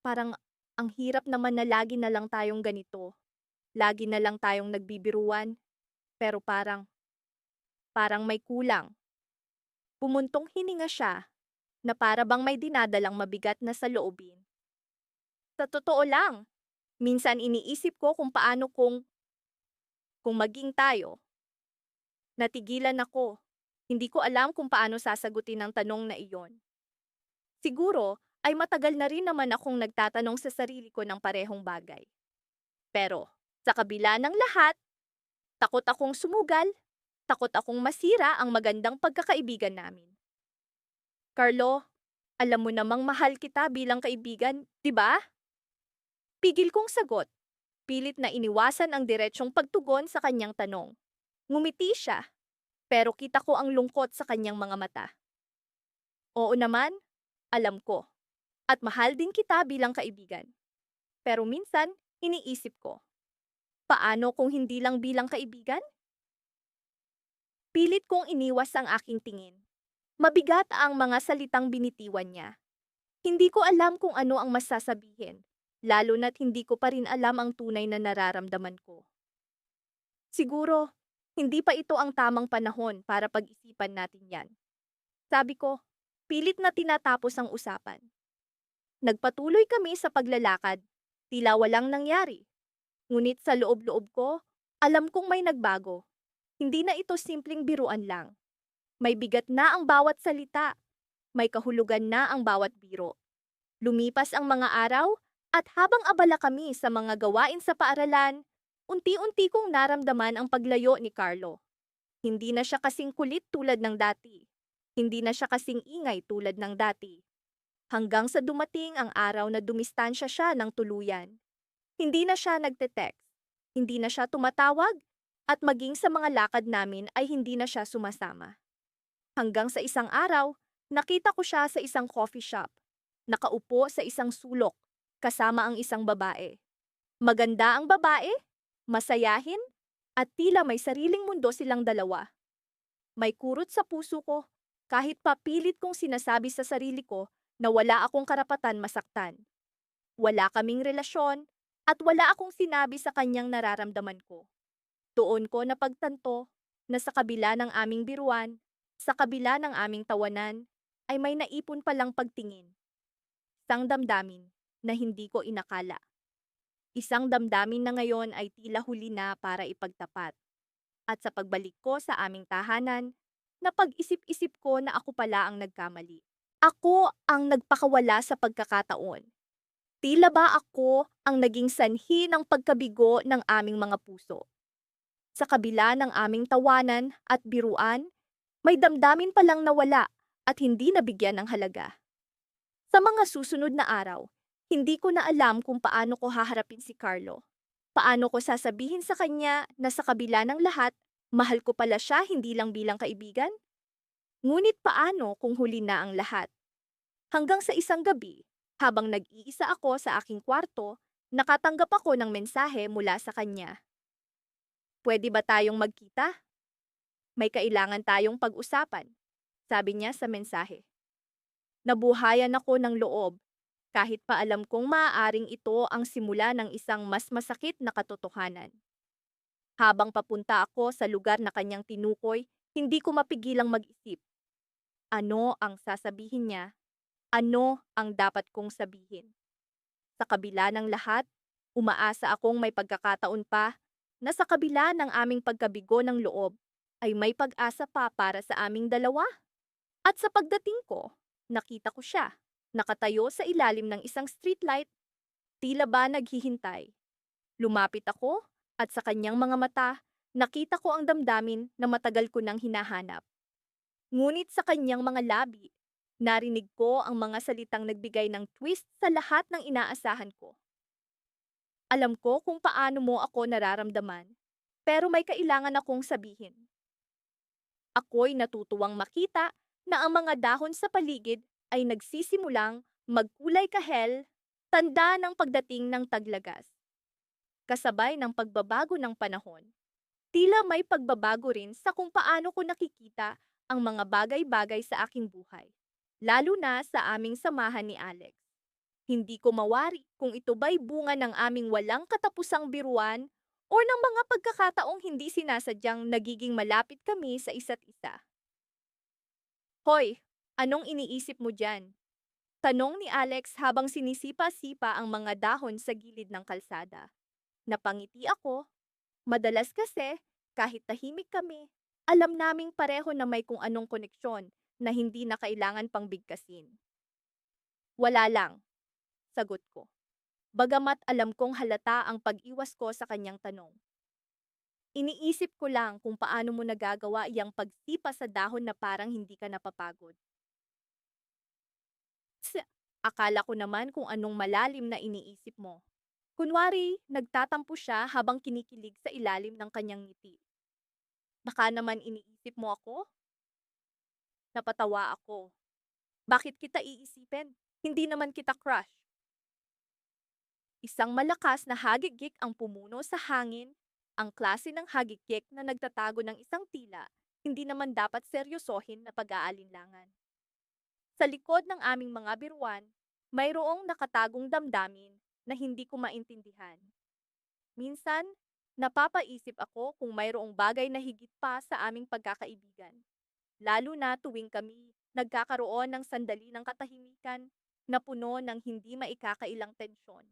parang ang hirap naman na lagi na lang tayong ganito. Lagi na lang tayong nagbibiruan, pero parang may kulang. Pumuntong hininga siya, na para bang may dinadalang mabigat na sa loobin. Sa totoo lang, minsan iniisip ko kung paano kung maging tayo. Natigilan ako. Hindi ko alam kung paano sasagutin ang tanong na iyon. Siguro, ay matagal na rin naman akong nagtatanong sa sarili ko ng parehong bagay. Pero, sa kabila ng lahat, takot akong sumugal, takot akong masira ang magandang pagkakaibigan namin. Carlo, alam mo namang mahal kita bilang kaibigan, di ba? Pigil kong sagot. Pilit na iniwasan ang diretsyong pagtugon sa kanyang tanong. Ngumiti siya, pero kita ko ang lungkot sa kanyang mga mata. Oo naman, alam ko. At mahal din kita bilang kaibigan. Pero minsan, iniisip ko, paano kung hindi lang bilang kaibigan? Pilit kong iniwas ang aking tingin. Mabigat ang mga salitang binitiwan niya. Hindi ko alam kung ano ang masasabihin, lalo na't hindi ko pa rin alam ang tunay na nararamdaman ko. Siguro, hindi pa ito ang tamang panahon para pag-isipan natin yan. Sabi ko, pilit na tinatapos ang usapan. Nagpatuloy kami sa paglalakad, tila walang nangyari. Ngunit sa loob-loob ko, alam kong may nagbago. Hindi na ito simpleng biruan lang. May bigat na ang bawat salita. May kahulugan na ang bawat biro. Lumipas ang mga araw, at habang abala kami sa mga gawain sa paaralan, unti-unti kong naramdaman ang paglayo ni Carlo. Hindi na siya kasing kulit tulad ng dati. Hindi na siya kasing ingay tulad ng dati. Hanggang sa dumating ang araw na dumistansya siya ng tuluyan. Hindi na siya nagte-text. Hindi na siya tumatawag. At maging sa mga lakad namin ay hindi na siya sumasama. Hanggang sa isang araw, nakita ko siya sa isang coffee shop. Nakaupo sa isang sulok, kasama ang isang babae. Maganda ang babae, masayahin, at tila may sariling mundo silang dalawa. May kurot sa puso ko, kahit papilit kong sinasabi sa sarili ko na wala akong karapatan masaktan. Wala kaming relasyon, at wala akong sinabi sa kanyang nararamdaman ko. Doon ko napagtanto na sa kabila ng aming biruan, sa kabila ng aming tawanan, ay may naipon palang pagtingin. Isang damdamin na hindi ko inakala. Isang damdamin na ngayon ay tila huli na para ipagtapat. At sa pagbalik ko sa aming tahanan, napag-isip-isip ko na ako pala ang nagkamali. Ako ang nagpakawala sa pagkakataon. Tila ba ako ang naging sanhi ng pagkabigo ng aming mga puso? Sa kabila ng aming tawanan at biruan, may damdamin palang nawala at hindi nabigyan ng halaga. Sa mga susunod na araw, hindi ko na alam kung paano ko haharapin si Carlo. Paano ko sasabihin sa kanya na sa kabila ng lahat, mahal ko pala siya hindi lang bilang kaibigan? Ngunit paano kung huli na ang lahat? Hanggang sa isang gabi, habang nag-iisa ako sa aking kwarto, nakatanggap ako ng mensahe mula sa kanya. Pwede ba tayong magkita? May kailangan tayong pag-usapan, sabi niya sa mensahe. Nabuhayan ako ng loob, kahit pa alam kong maaaring ito ang simula ng isang mas masakit na katotohanan. Habang papunta ako sa lugar na kanyang tinukoy, hindi ko mapigilang mag-isip. Ano ang sasabihin niya? Ano ang dapat kong sabihin? Sa kabila ng lahat, umaasa akong may pagkakataon pa na sa kabila ng aming pagkabigo ng loob ay may pag-asa pa para sa aming dalawa. At sa pagdating ko, nakita ko siya, nakatayo sa ilalim ng isang streetlight, tila ba naghihintay. Lumapit ako at sa kanyang mga mata, nakita ko ang damdamin na matagal ko nang hinahanap. Ngunit sa kanyang mga labi, narinig ko ang mga salitang nagbigay ng twist sa lahat ng inaasahan ko. Alam ko kung paano mo ako nararamdaman, pero may kailangan akong sabihin. Ako'y natutuwang makita na ang mga dahon sa paligid ay nagsisimulang magkulay kahel, tanda ng pagdating ng taglagas. Kasabay ng pagbabago ng panahon, tila may pagbabago rin sa kung paano ko nakikita ang mga bagay-bagay sa aking buhay, lalo na sa aming samahan ni Alex. Hindi ko mawari kung ito ba'y bunga ng aming walang katapusang biruan or ng mga pagkakataong hindi sinasadyang nagiging malapit kami sa isa't isa. Hoy, anong iniisip mo dyan? Tanong ni Alex habang sinisipa-sipa ang mga dahon sa gilid ng kalsada. Napangiti ako. Madalas kasi, kahit tahimik kami, alam naming pareho na may kung anong koneksyon na hindi na kailangan pang bigkasin. Wala lang, sagot ko. Bagamat alam kong halata ang pag-iwas ko sa kanyang tanong. Iniisip ko lang kung paano mo nagagawa iyang pagsipa sa dahon na parang hindi ka napapagod. Akala ko naman kung anong malalim na iniisip mo. Kunwari, nagtatampo siya habang kinikilig sa ilalim ng kanyang ngiti. Baka naman iniisip mo ako? Napatawa ako. Bakit kita iisipin? Hindi naman kita crush. Isang malakas na hagikik ang pumuno sa hangin. Ang klase ng hagikik na nagtatago ng isang tila, hindi naman dapat seryosohin na pag-aalinlangan. Sa likod ng aming mga biruan, mayroong nakatagong damdamin na hindi ko maintindihan. Minsan, napapaisip ako kung mayroong bagay na higit pa sa aming pagkakaibigan. Lalo na tuwing kami nagkakaroon ng sandali ng katahimikan na puno ng hindi maikakailang tensyon.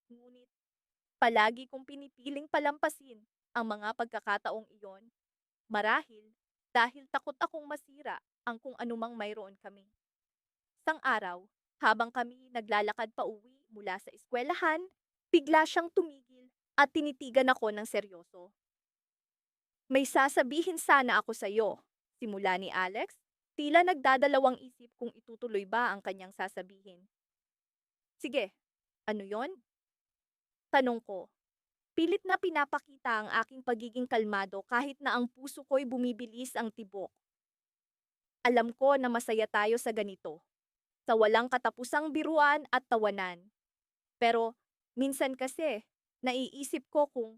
Ngunit, palagi kong pinipiling palampasin ang mga pagkakataong iyon. Marahil, dahil takot akong masira ang kung anumang mayroon kami. Isang araw, habang kami naglalakad pa uwi mula sa eskwelahan, bigla siyang tumigil at tinitigan ako ng seryoso. May sasabihin sana ako sa iyo, simula ni Alex, tila nagdadalawang isip kung itutuloy ba ang kanyang sasabihin. Sige, ano yon? Tanong ko. Pilit na pinapakita ang aking pagiging kalmado kahit na ang puso ko'y bumibilis ang tibok. Alam ko na masaya tayo sa ganito, sa walang katapusang biruan at tawanan. Pero, minsan kasi, naiisip ko kung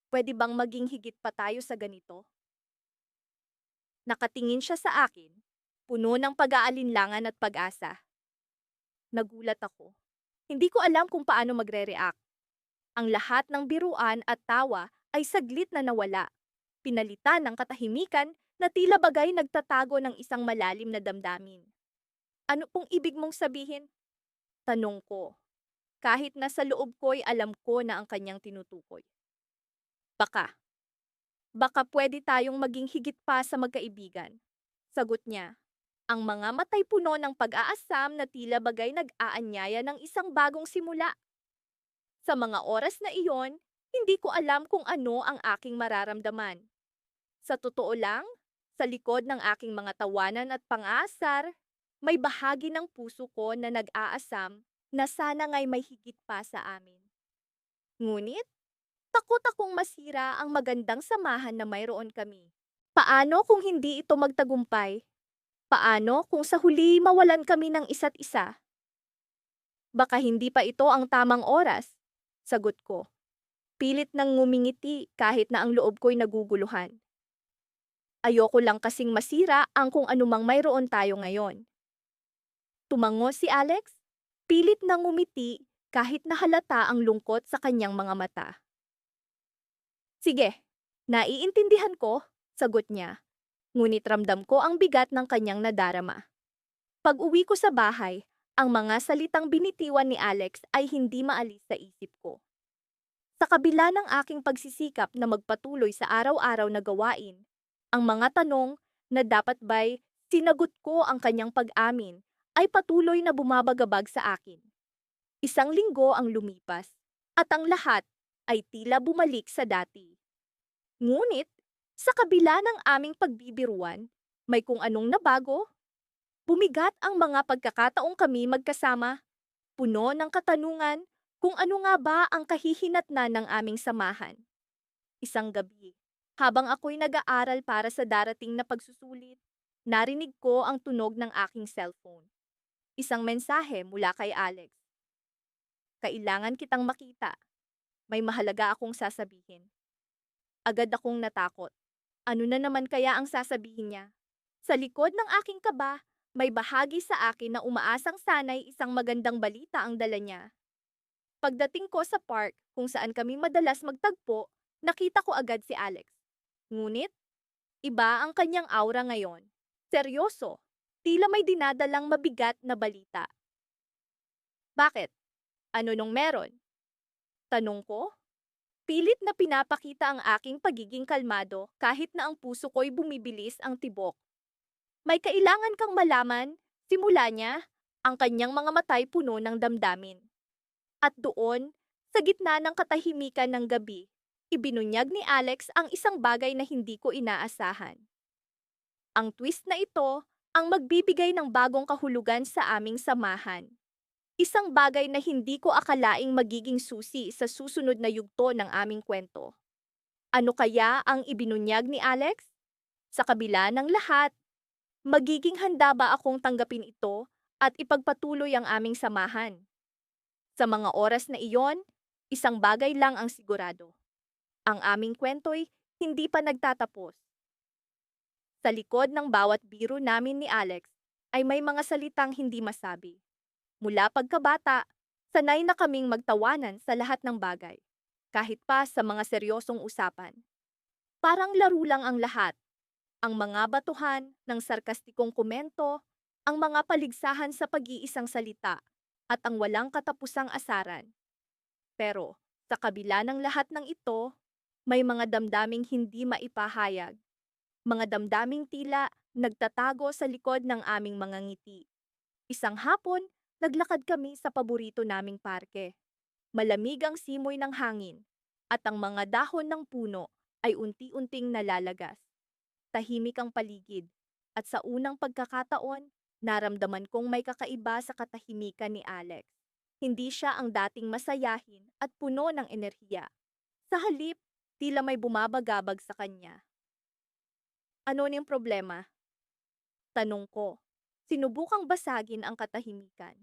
pwede bang maging higit pa tayo sa ganito. Nakatingin siya sa akin, puno ng pag-aalinlangan at pag-asa. Nagulat ako. Hindi ko alam kung paano magre-react. Ang lahat ng biruan at tawa ay saglit na nawala. Pinalitan ng katahimikan na tila bagay nagtatago ng isang malalim na damdamin. Ano pong ibig mong sabihin? Tanong ko. Kahit nasa loob ko'y alam ko na ang kanyang tinutukoy. Baka. Baka pwede tayong maging higit pa sa magkaibigan. Sagot niya. Ang mga matay puno ng pag-aasam na tila bagay nag-aanyaya ng isang bagong simula. Sa mga oras na iyon, hindi ko alam kung ano ang aking mararamdaman. Sa totoo lang, sa likod ng aking mga tawanan at pang-aasar, may bahagi ng puso ko na nag-aasam na sana nga'y may higit pa sa amin. Ngunit, takot akong masira ang magandang samahan na mayroon kami. Paano kung hindi ito magtagumpay? Paano kung sa huli mawalan kami ng isa't isa? Baka hindi pa ito ang tamang oras. Sagot ko. Pilit nang ngumingiti kahit na ang loob ko'y naguguluhan. Ayoko lang kasing masira ang kung anumang mayroon tayo ngayon. Tumango si Alex, pilit nang ngumiti kahit na halata ang lungkot sa kanyang mga mata. Sige, naiintindihan ko, sagot niya. Ngunit ramdam ko ang bigat ng kanyang nadarama. Pag-uwi ko sa bahay, ang mga salitang binitiwan ni Alex ay hindi maalis sa isip ko. Sa kabila ng aking pagsisikap na magpatuloy sa araw-araw na gawain, ang mga tanong na dapat ba'y sinagot ko ang kanyang pag-amin ay patuloy na bumabagabag sa akin. Isang linggo ang lumipas at ang lahat ay tila bumalik sa dati. Ngunit, sa kabila ng aming pagbibiruan, may kung anong nabago. Bumigat ang mga pagkakataong kami magkasama, puno ng katanungan kung ano nga ba ang kahihinatnan ng aming samahan. Isang gabi, habang ako'y nag-aaral para sa darating na pagsusulit, narinig ko ang tunog ng aking cellphone. Isang mensahe mula kay Alex. Kailangan kitang makita. May mahalaga akong sasabihin. Agad akong natakot. Ano na naman kaya ang sasabihin niya? Sa likod ng aking kaba, may bahagi sa akin na umaasang sanay isang magandang balita ang dala niya. Pagdating ko sa park kung saan kami madalas magtagpo, Nakita ko agad si Alex. Ngunit, iba ang kanyang aura ngayon. Seryoso. Tila may dinadalang mabigat na balita. Bakit? Ano nung meron? Tanong ko. Pilit na pinapakita ang aking pagiging kalmado kahit na ang puso ko'y bumibilis ang tibok. May kailangan kang malaman, simula niya, ang kanyang mga matay puno ng damdamin. At doon, sa gitna ng katahimikan ng gabi, ibinunyag ni Alex ang isang bagay na hindi ko inaasahan. Ang twist na ito ang magbibigay ng bagong kahulugan sa aming samahan. Isang bagay na hindi ko akalaing magiging susi sa susunod na yugto ng aming kwento. Ano kaya ang ibinunyag ni Alex? Sa kabila ng lahat, magiging handa ba akong tanggapin ito at ipagpatuloy ang aming samahan? Sa mga oras na iyon, isang bagay lang ang sigurado. Ang aming kwento'y hindi pa nagtatapos. Sa likod ng bawat biro namin ni Alex ay may mga salitang hindi masabi. Mula pagkabata, sanay na kaming magtawanan sa lahat ng bagay, kahit pa sa mga seryosong usapan. Parang laro lang ang lahat. Ang mga batuhan ng sarkastikong komento, ang mga paligsahan sa pag-iisang salita, at ang walang katapusang asaran. Pero, sa kabila ng lahat ng ito, may mga damdaming hindi maipahayag. Mga damdaming tila nagtatago sa likod ng aming mga ngiti. Isang hapon, naglakad kami sa paborito naming parke. Malamig ang simoy ng hangin, at ang mga dahon ng puno ay unti-unting nalalagas. Tahimik ang paligid, at sa unang pagkakataon, naramdaman kong may kakaiba sa katahimikan ni Alex. Hindi siya ang dating masayahin at puno ng enerhiya. Sa halip, tila may bumabagabag sa kanya. Ano niyang problema? Tanong ko. Sinubukang basagin ang katahimikan.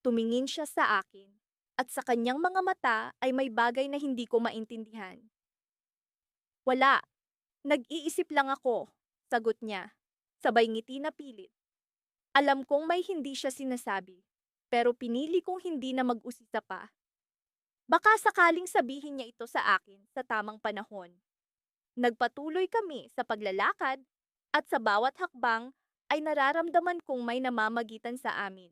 Tumingin siya sa akin, at sa kanyang mga mata ay may bagay na hindi ko maintindihan. Wala. Nag-iisip lang ako, sagot niya. Sabay ngiti na pilit. Alam kong may hindi siya sinasabi, pero pinili kong hindi na mag-usisa pa. Baka sakaling sabihin niya ito sa akin sa tamang panahon. Nagpatuloy kami sa paglalakad, at sa bawat hakbang ay nararamdaman kong may namamagitan sa amin.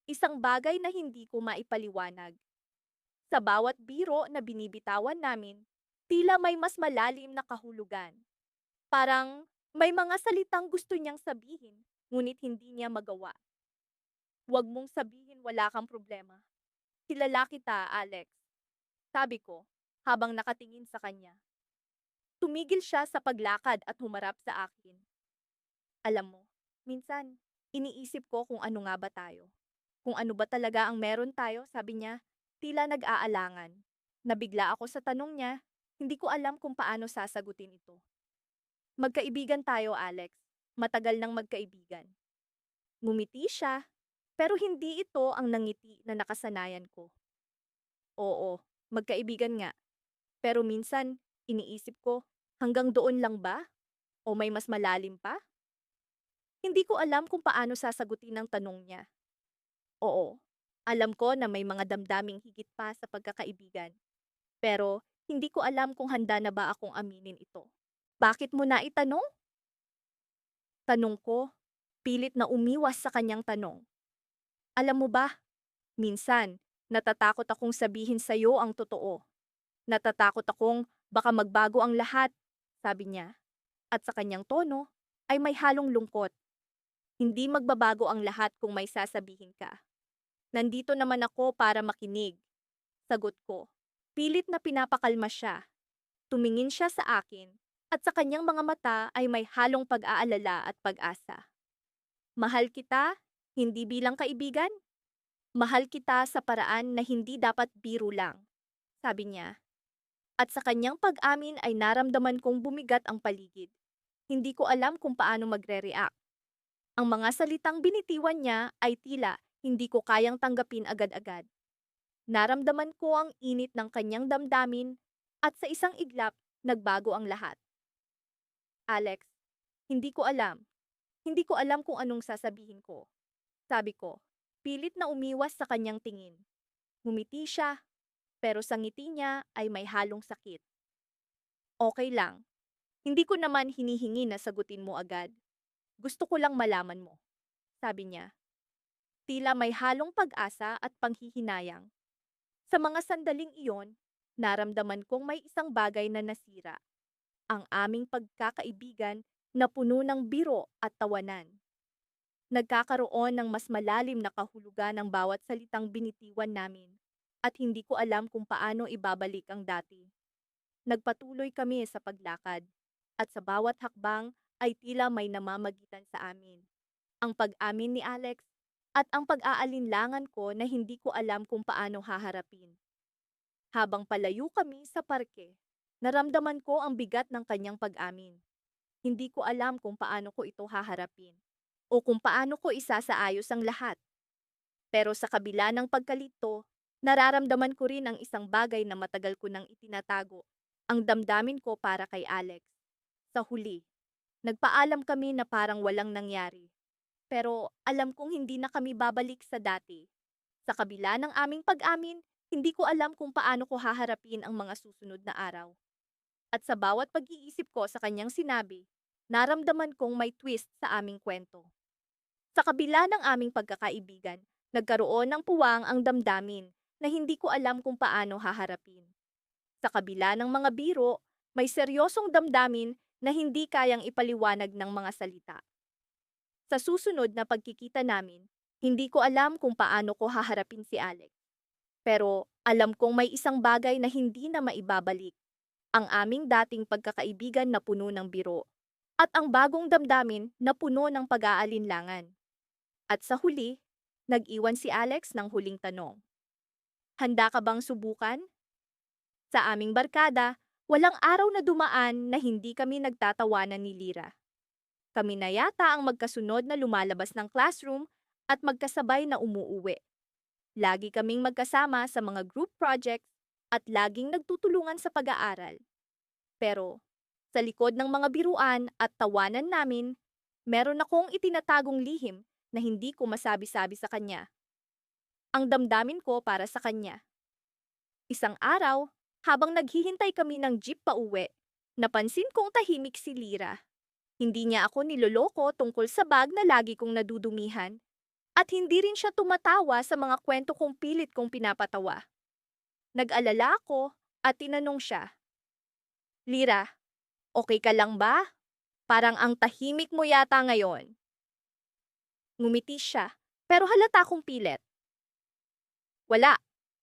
Isang bagay na hindi ko maipaliwanag. Sa bawat biro na binibitawan namin, tila may mas malalim na kahulugan. Parang may mga salitang gusto niyang sabihin, ngunit hindi niya magawa. Huwag mong sabihin wala kang problema. Kilala kita, Alex. Sabi ko, habang nakatingin sa kanya. Tumigil siya sa paglakad at humarap sa akin. Alam mo, minsan, iniisip ko kung ano nga ba tayo. Kung ano ba talaga ang meron tayo, sabi niya, tila nag-aalangan. Nabigla ako sa tanong niya, hindi ko alam kung paano sasagutin ito. Magkaibigan tayo, Alex. Matagal nang magkaibigan. Ngumiti siya, pero hindi ito ang nangiti na nakasanayan ko. Oo, magkaibigan nga. Pero minsan, iniisip ko, hanggang doon lang ba? O may mas malalim pa? Hindi ko alam kung paano sasagutin ang tanong niya. Oo, alam ko na may mga damdaming higit pa sa pagkakaibigan. Pero, hindi ko alam kung handa na ba akong aminin ito. Bakit mo na itanong? Tanong ko, pilit na umiwas sa kanyang tanong. Alam mo ba, minsan, natatakot akong sabihin sa'yo ang totoo. Natatakot akong baka magbago ang lahat, sabi niya. At sa kanyang tono, ay may halong lungkot. Hindi magbabago ang lahat kung may sasabihin ka. Nandito naman ako para makinig. Sagot ko. Pilit na pinapakalma siya. Tumingin siya sa akin, at sa kanyang mga mata ay may halong pag-aalala at pag-asa. Mahal kita, hindi bilang kaibigan. Mahal kita sa paraan na hindi dapat biro lang, sabi niya. At sa kanyang pag-amin ay naramdaman kong bumigat ang paligid. Hindi ko alam kung paano magre-react. Ang mga salitang binitiwan niya ay tila hindi ko kayang tanggapin agad-agad. Naramdaman ko ang init ng kanyang damdamin, at sa isang iglap, nagbago ang lahat. Alex, hindi ko alam. Hindi ko alam kung anong sasabihin ko. Sabi ko, pilit na umiwas sa kanyang tingin. Ngumiti siya, pero sa ngiti niya ay may halong sakit. Okay lang. Hindi ko naman hinihingi na sagutin mo agad. Gusto ko lang malaman mo, sabi niya. Tila may halong pag-asa at panghihinayang. Sa mga sandaling iyon, naramdaman kong may isang bagay na nasira. Ang aming pagkakaibigan na puno ng biro at tawanan. Nagkakaroon ng mas malalim na kahulugan ng bawat salitang binitiwan namin at hindi ko alam kung paano ibabalik ang dati. Nagpatuloy kami sa paglakad at sa bawat hakbang ay tila may namamagitan sa amin. Ang pag-amin ni Alex at ang pag-aalinlangan ko na hindi ko alam kung paano haharapin. Habang palayo kami sa parke, naramdaman ko ang bigat ng kanyang pag-amin. Hindi ko alam kung paano ko ito haharapin o kung paano ko isasaayos ang lahat. Pero sa kabila ng pagkalito, nararamdaman ko rin ang isang bagay na matagal ko nang itinatago, ang damdamin ko para kay Alex. Sa huli, nagpaalam kami na parang walang nangyari. Pero alam kong hindi na kami babalik sa dati. Sa kabila ng aming pag-amin, hindi ko alam kung paano ko haharapin ang mga susunod na araw. At sa bawat pag-iisip ko sa kanyang sinabi, naramdaman kong may twist sa aming kwento. Sa kabila ng aming pagkakaibigan, nagkaroon ng puwang ang damdamin na hindi ko alam kung paano haharapin. Sa kabila ng mga biro, may seryosong damdamin na hindi kayang ipaliwanag ng mga salita. Sa susunod na pagkikita namin, hindi ko alam kung paano ko haharapin si Alex. Pero alam kong may isang bagay na hindi na maibabalik. Ang aming dating pagkakaibigan na puno ng biro. At ang bagong damdamin na puno ng pag-aalinlangan. At sa huli, nag-iwan si Alex ng huling tanong. Handa ka bang subukan? Sa aming barkada, walang araw na dumaan na hindi kami nagtatawanan ni Lyra. Kami na yata ang magkasunod na lumalabas ng classroom at magkasabay na umuuwi. Lagi kaming magkasama sa mga group projects at laging nagtutulungan sa pag-aaral. Pero sa likod ng mga biruan at tawanan namin, meron akong itinatagong lihim na hindi ko masabi-sabi sa kanya. Ang damdamin ko para sa kanya. Isang araw, habang naghihintay kami ng jeep pauwi, napansin kong tahimik si Lyra. Hindi niya ako niloloko tungkol sa bag na lagi kong nadudumihan. At hindi rin siya tumatawa sa mga kwento kong pilit kong pinapatawa. Nag-alala ako at tinanong siya, Lyra, okay ka lang ba? Parang ang tahimik mo yata ngayon. Ngumiti siya, pero halata kong pilit. Wala,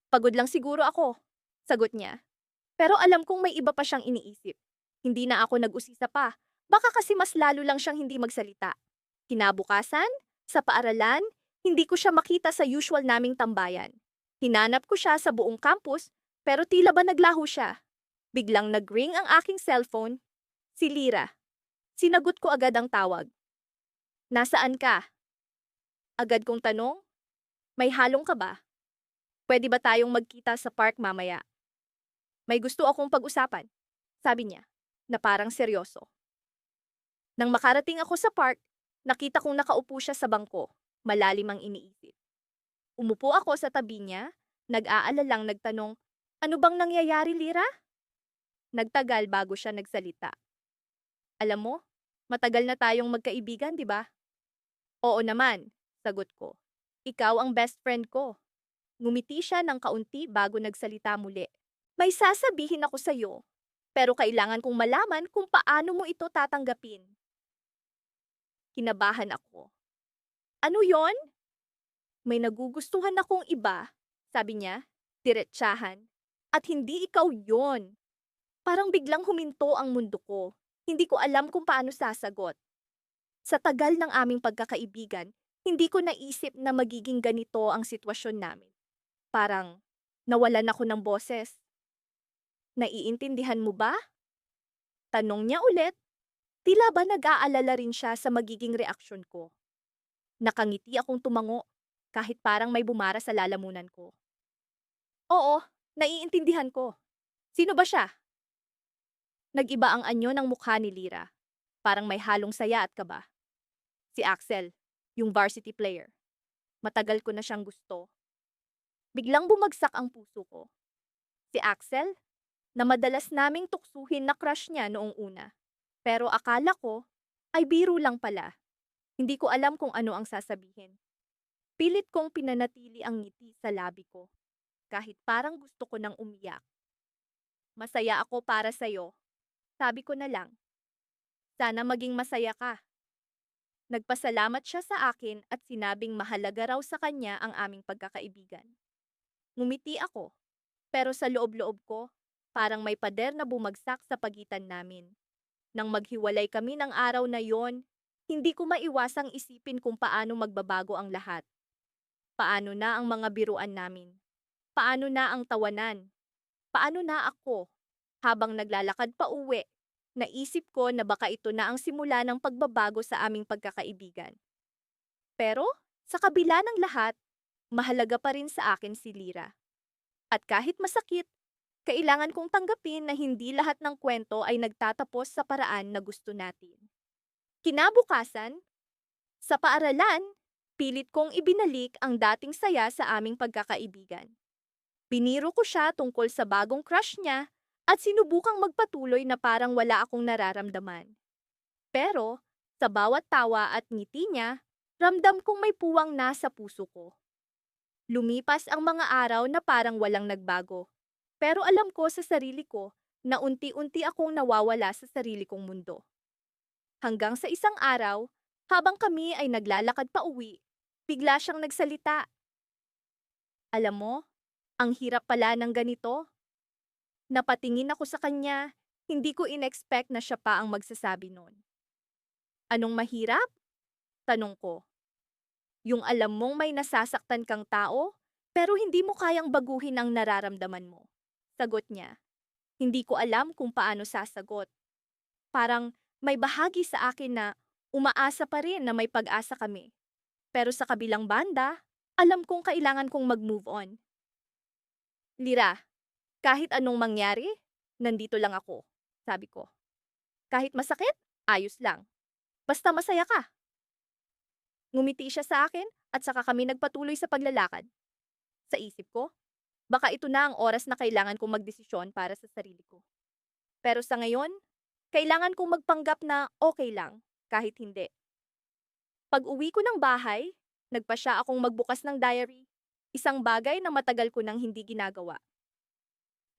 pagod lang siguro ako, sagot niya. Pero alam kong may iba pa siyang iniisip. Hindi na ako nag-usisa pa, baka kasi mas lalo lang siyang hindi magsalita. Kinabukasan, sa paaralan, hindi ko siya makita sa usual naming tambayan. Hinanap ko siya sa buong campus, pero tila ba naglaho siya. Biglang nag-ring ang aking cellphone. Si Lyra. Sinagot ko agad ang tawag. Nasaan ka? Agad kong tanong, may halong ka ba? Pwede ba tayong magkita sa park mamaya? May gusto akong pag-usapan, sabi niya, na parang seryoso. Nang makarating ako sa park, nakita kong nakaupo siya sa bangko, malalim ang iniisip. Umupo ako sa tabi niya, nag-aalalang nagtanong, ano bang nangyayari, Lyra? Nagtagal bago siya nagsalita. Alam mo, matagal na tayong magkaibigan, di ba? Oo naman, sagot ko. Ikaw ang best friend ko. Ngumiti siya ng kaunti bago nagsalita muli. May sasabihin ako sa'yo, pero kailangan kong malaman kung paano mo ito tatanggapin. Kinabahan ako. Ano yon? May nagugustuhan akong iba, sabi niya, diretsahan. At hindi ikaw yon. Parang biglang huminto ang mundo ko. Hindi ko alam kung paano sasagot. Sa tagal ng aming pagkakaibigan, hindi ko naisip na magiging ganito ang sitwasyon namin. Parang nawalan ako ng boses. Naiintindihan mo ba? Tanong niya ulit. Tila ba nag-aalala rin siya sa magiging reaksyon ko. Nakangiti akong tumango, kahit parang may bumara sa lalamunan ko. Oo, naiintindihan ko. Sino ba siya? Nag-iba ang anyo ng mukha ni Lyra. Parang may halong saya at kaba. Si Axel, yung varsity player. Matagal ko na siyang gusto. Biglang bumagsak ang puso ko. Si Axel? na madalas naming tuksuhin na crush niya noong una. Pero akala ko ay biro lang pala. Hindi ko alam kung ano ang sasabihin. Pilit kong pinanatili ang ngiti sa labi ko, kahit parang gusto ko nang umiyak. Masaya ako para sa'yo. Sabi ko na lang, sana maging masaya ka. Nagpasalamat siya sa akin at sinabing mahalaga raw sa kanya ang aming pagkakaibigan. Ngumiti ako, pero sa loob-loob ko, parang may pader na bumagsak sa pagitan namin. Nang maghiwalay kami ng araw na yon, hindi ko maiwasang isipin kung paano magbabago ang lahat. Paano na ang mga biruan namin? Paano na ang tawanan? Paano na ako? Habang naglalakad pa uwi, naisip ko na baka ito na ang simula ng pagbabago sa aming pagkakaibigan. Pero, sa kabila ng lahat, mahalaga pa rin sa akin si Lira. At kahit masakit, kailangan kong tanggapin na hindi lahat ng kwento ay nagtatapos sa paraan na gusto natin. Kinabukasan, sa paaralan, pilit kong ibinalik ang dating saya sa aming pagkakaibigan. Biniro ko siya tungkol sa bagong crush niya at sinubukang magpatuloy na parang wala akong nararamdaman. Pero, sa bawat tawa at ngiti niya, ramdam kong may puwang nasa puso ko. Lumipas ang mga araw na parang walang nagbago. Pero alam ko sa sarili ko na unti-unti akong nawawala sa sarili kong mundo. Hanggang sa isang araw, habang kami ay naglalakad pa uwi, bigla siyang nagsalita. Alam mo, ang hirap pala ng ganito. Napatingin ako sa kanya, hindi ko in-expect na siya pa ang magsasabi nun. Anong mahirap? Tanong ko. Yung alam mong may nasasaktan kang tao, pero hindi mo kayang baguhin ang nararamdaman mo. Sagot niya. Hindi ko alam kung paano sasagot. Parang may bahagi sa akin na umaasa pa rin na may pag-asa kami. Pero sa kabilang banda, alam kong kailangan kong mag-move on. Lira, kahit anong mangyari, nandito lang ako, sabi ko. Kahit masakit, ayos lang. Basta masaya ka. Ngumiti siya sa akin at saka kami nagpatuloy sa paglalakad. Sa isip ko, baka ito na ang oras na kailangan kong magdesisyon para sa sarili ko. Pero sa ngayon, kailangan kong magpanggap na okay lang, kahit hindi. Pag-uwi ko ng bahay, nagpa siya akong magbukas ng diary, isang bagay na matagal ko nang hindi ginagawa.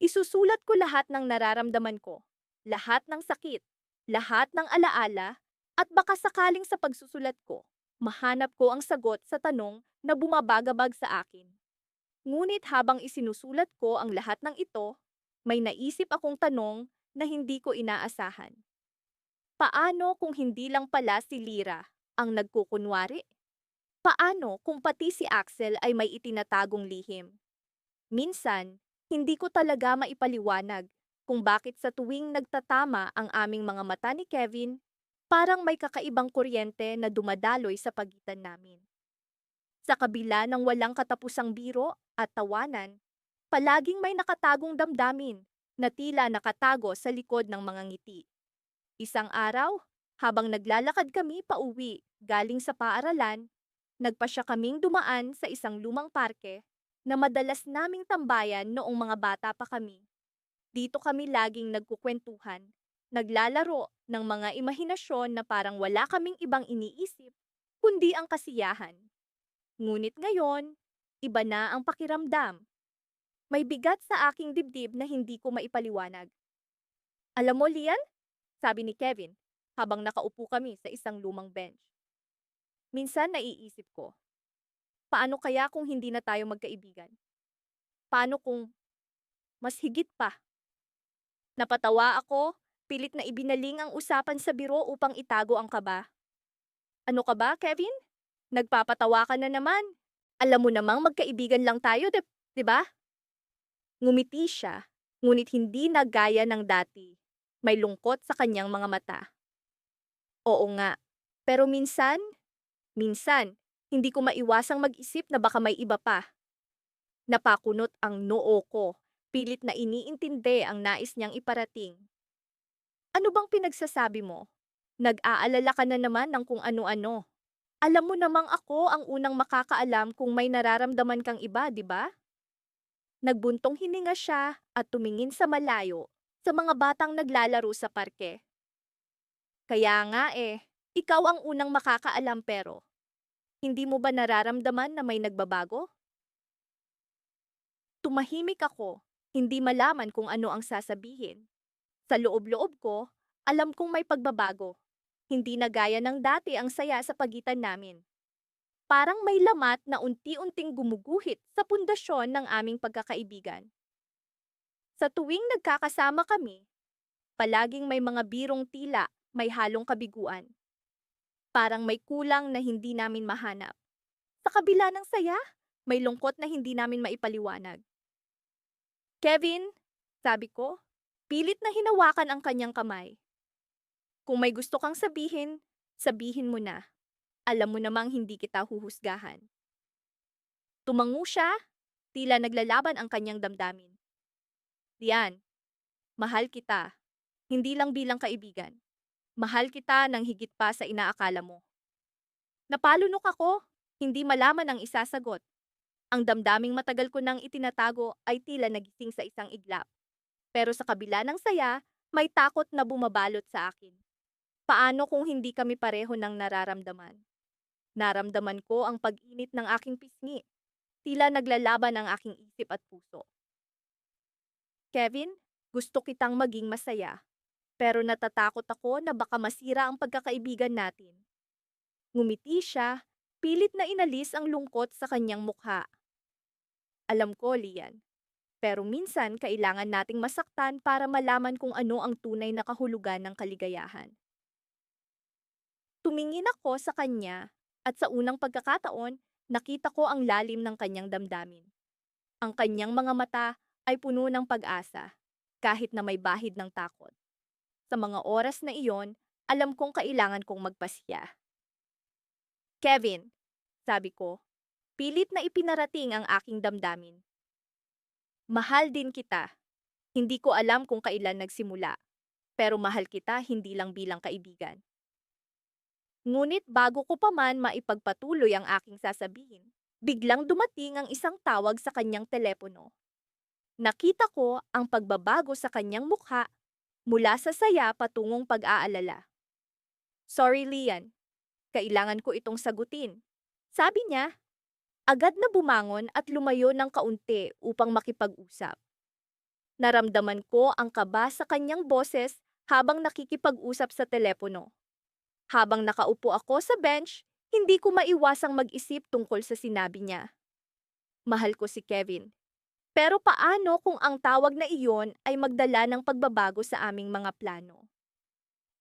Isusulat ko lahat ng nararamdaman ko, lahat ng sakit, lahat ng alaala, at baka sakaling sa pagsusulat ko, mahanap ko ang sagot sa tanong na bumabagabag sa akin. Ngunit habang isinusulat ko ang lahat ng ito, may naisip akong tanong na hindi ko inaasahan. Paano kung hindi lang pala si Lira ang nagkukunwari? Paano kung pati si Axel ay may itinatagong lihim? Minsan, hindi ko talaga maipaliwanag kung bakit sa tuwing nagtatama ang aming mga mata ni Kevin, parang may kakaibang kuryente na dumadaloy sa pagitan namin. Sa kabila ng walang katapusang biro at tawanan, palaging may nakatagong damdamin na tila nakatago sa likod ng mga ngiti. Isang araw, habang naglalakad kami pauwi galing sa paaralan, nagpasya kaming dumaan sa isang lumang parke na madalas naming tambayan noong mga bata pa kami. Dito kami laging nagkukwentuhan, naglalaro ng mga imahinasyon na parang wala kaming ibang iniisip, kundi ang kasiyahan. Ngunit ngayon, iba na ang pakiramdam. May bigat sa aking dibdib na hindi ko maipaliwanag. Alam mo, Lian? Sabi ni Kevin, habang nakaupo kami sa isang lumang bench. Minsan naiisip ko, paano kaya kung hindi na tayo magkaibigan? Paano kung mas higit pa? Napatawa ako, pilit na ibinaling ang usapan sa biro upang itago ang kaba. Ano ka ba, Kevin? Nagpapatawa ka na naman. Alam mo namang magkaibigan lang tayo, di ba? Ngumiti siya, ngunit hindi na gaya ng dati. May lungkot sa kanyang mga mata. Oo nga, pero minsan, hindi ko maiwasang mag-isip na baka may iba pa. Napakunot ang noo ko, pilit na iniintindi ang nais niyang iparating. Ano bang pinagsasabi mo? Nag-aalala ka na naman ng kung ano-ano. Alam mo namang ako ang unang makakaalam kung may nararamdaman kang iba, di ba? Nagbuntong hininga siya at tumingin sa malayo sa mga batang naglalaro sa parke. Kaya nga ikaw ang unang makakaalam pero hindi mo ba nararamdaman na may nagbabago? Tumahimik ako, hindi malaman kung ano ang sasabihin. Sa loob-loob ko, alam kong may pagbabago. Hindi na gaya ng dati ang saya sa pagitan namin. Parang may lamat na unti-unting gumuguhit sa pundasyon ng aming pagkakaibigan. Sa tuwing nagkakasama kami, palaging may mga birong tila may halong kabiguan. Parang may kulang na hindi namin mahanap. Sa kabila ng saya, may lungkot na hindi namin maipaliwanag. Kevin, sabi ko, pilit na hinawakan ang kanyang kamay. Kung may gusto kang sabihin, sabihin mo na. Alam mo namang hindi kita huhusgahan. Tumango siya, tila naglalaban ang kanyang damdamin. Diyan, mahal kita. Hindi lang bilang kaibigan. Mahal kita ng higit pa sa inaakala mo. Napalunok ako, hindi malaman ang isasagot. Ang damdaming matagal ko nang itinatago ay tila nagising sa isang iglap. Pero sa kabila ng saya, may takot na bumabalot sa akin. Paano kung hindi kami pareho ng nararamdaman? Naramdaman ko ang pag-init ng aking pisngi. Tila naglalaban ang aking isip at puso. Kevin, gusto kitang maging masaya. Pero natatakot ako na baka masira ang pagkakaibigan natin. Ngumiti siya, pilit na inalis ang lungkot sa kanyang mukha. Alam ko, Lian. Pero minsan kailangan nating masaktan para malaman kung ano ang tunay na kahulugan ng kaligayahan. Tumingin ako sa kanya at sa unang pagkakataon, nakita ko ang lalim ng kanyang damdamin. Ang kanyang mga mata ay puno ng pag-asa, kahit na may bahid ng takot. Sa mga oras na iyon, alam kong kailangan kong magpasya. Kevin, sabi ko, pilit na ipinarating ang aking damdamin. Mahal din kita. Hindi ko alam kung kailan nagsimula, pero mahal kita hindi lang bilang kaibigan. Ngunit bago ko pa man maipagpatuloy ang aking sasabihin, biglang dumating ang isang tawag sa kanyang telepono. Nakita ko ang pagbabago sa kanyang mukha mula sa saya patungong pag-aalala. Sorry, Lian. Kailangan ko itong sagutin. Sabi niya, agad na bumangon at lumayo ng kaunti upang makipag-usap. Naramdaman ko ang kaba sa kanyang boses habang nakikipag-usap sa telepono. Habang nakaupo ako sa bench, hindi ko maiwasang mag-isip tungkol sa sinabi niya. Mahal ko si Kevin. Pero paano kung ang tawag na iyon ay magdala ng pagbabago sa aming mga plano?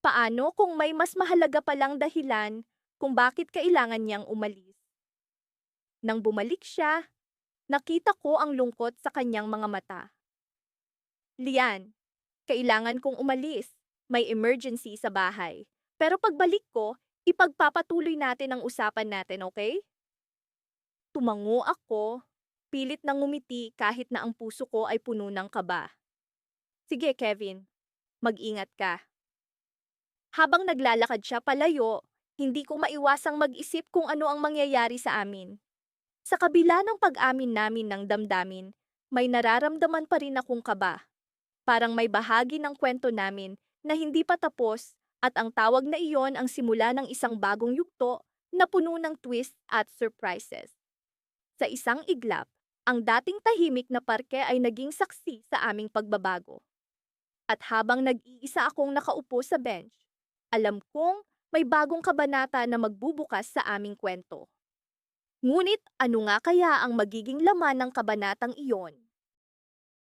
Paano kung may mas mahalaga palang dahilan kung bakit kailangan niyang umalis? Nang bumalik siya, nakita ko ang lungkot sa kanyang mga mata. Lian, kailangan kong umalis. May emergency sa bahay. Pero pagbalik ko, ipagpapatuloy natin ang usapan natin, okay? Tumango ako, pilit na ngumiti kahit na ang puso ko ay puno ng kaba. Sige, Kevin, mag-ingat ka. Habang naglalakad siya palayo, hindi ko maiwasang mag-isip kung ano ang mangyayari sa amin. Sa kabila ng pag-amin namin ng damdamin, may nararamdaman pa rin akong kaba. Parang may bahagi ng kwento namin na hindi pa tapos at ang tawag na iyon ang simula ng isang bagong yugto na puno ng twist at surprises. Sa isang iglap, ang dating tahimik na parke ay naging saksi sa aming pagbabago. At habang nag-iisa akong nakaupo sa bench, alam kong may bagong kabanata na magbubukas sa aming kwento. Ngunit ano nga kaya ang magiging laman ng kabanatang iyon?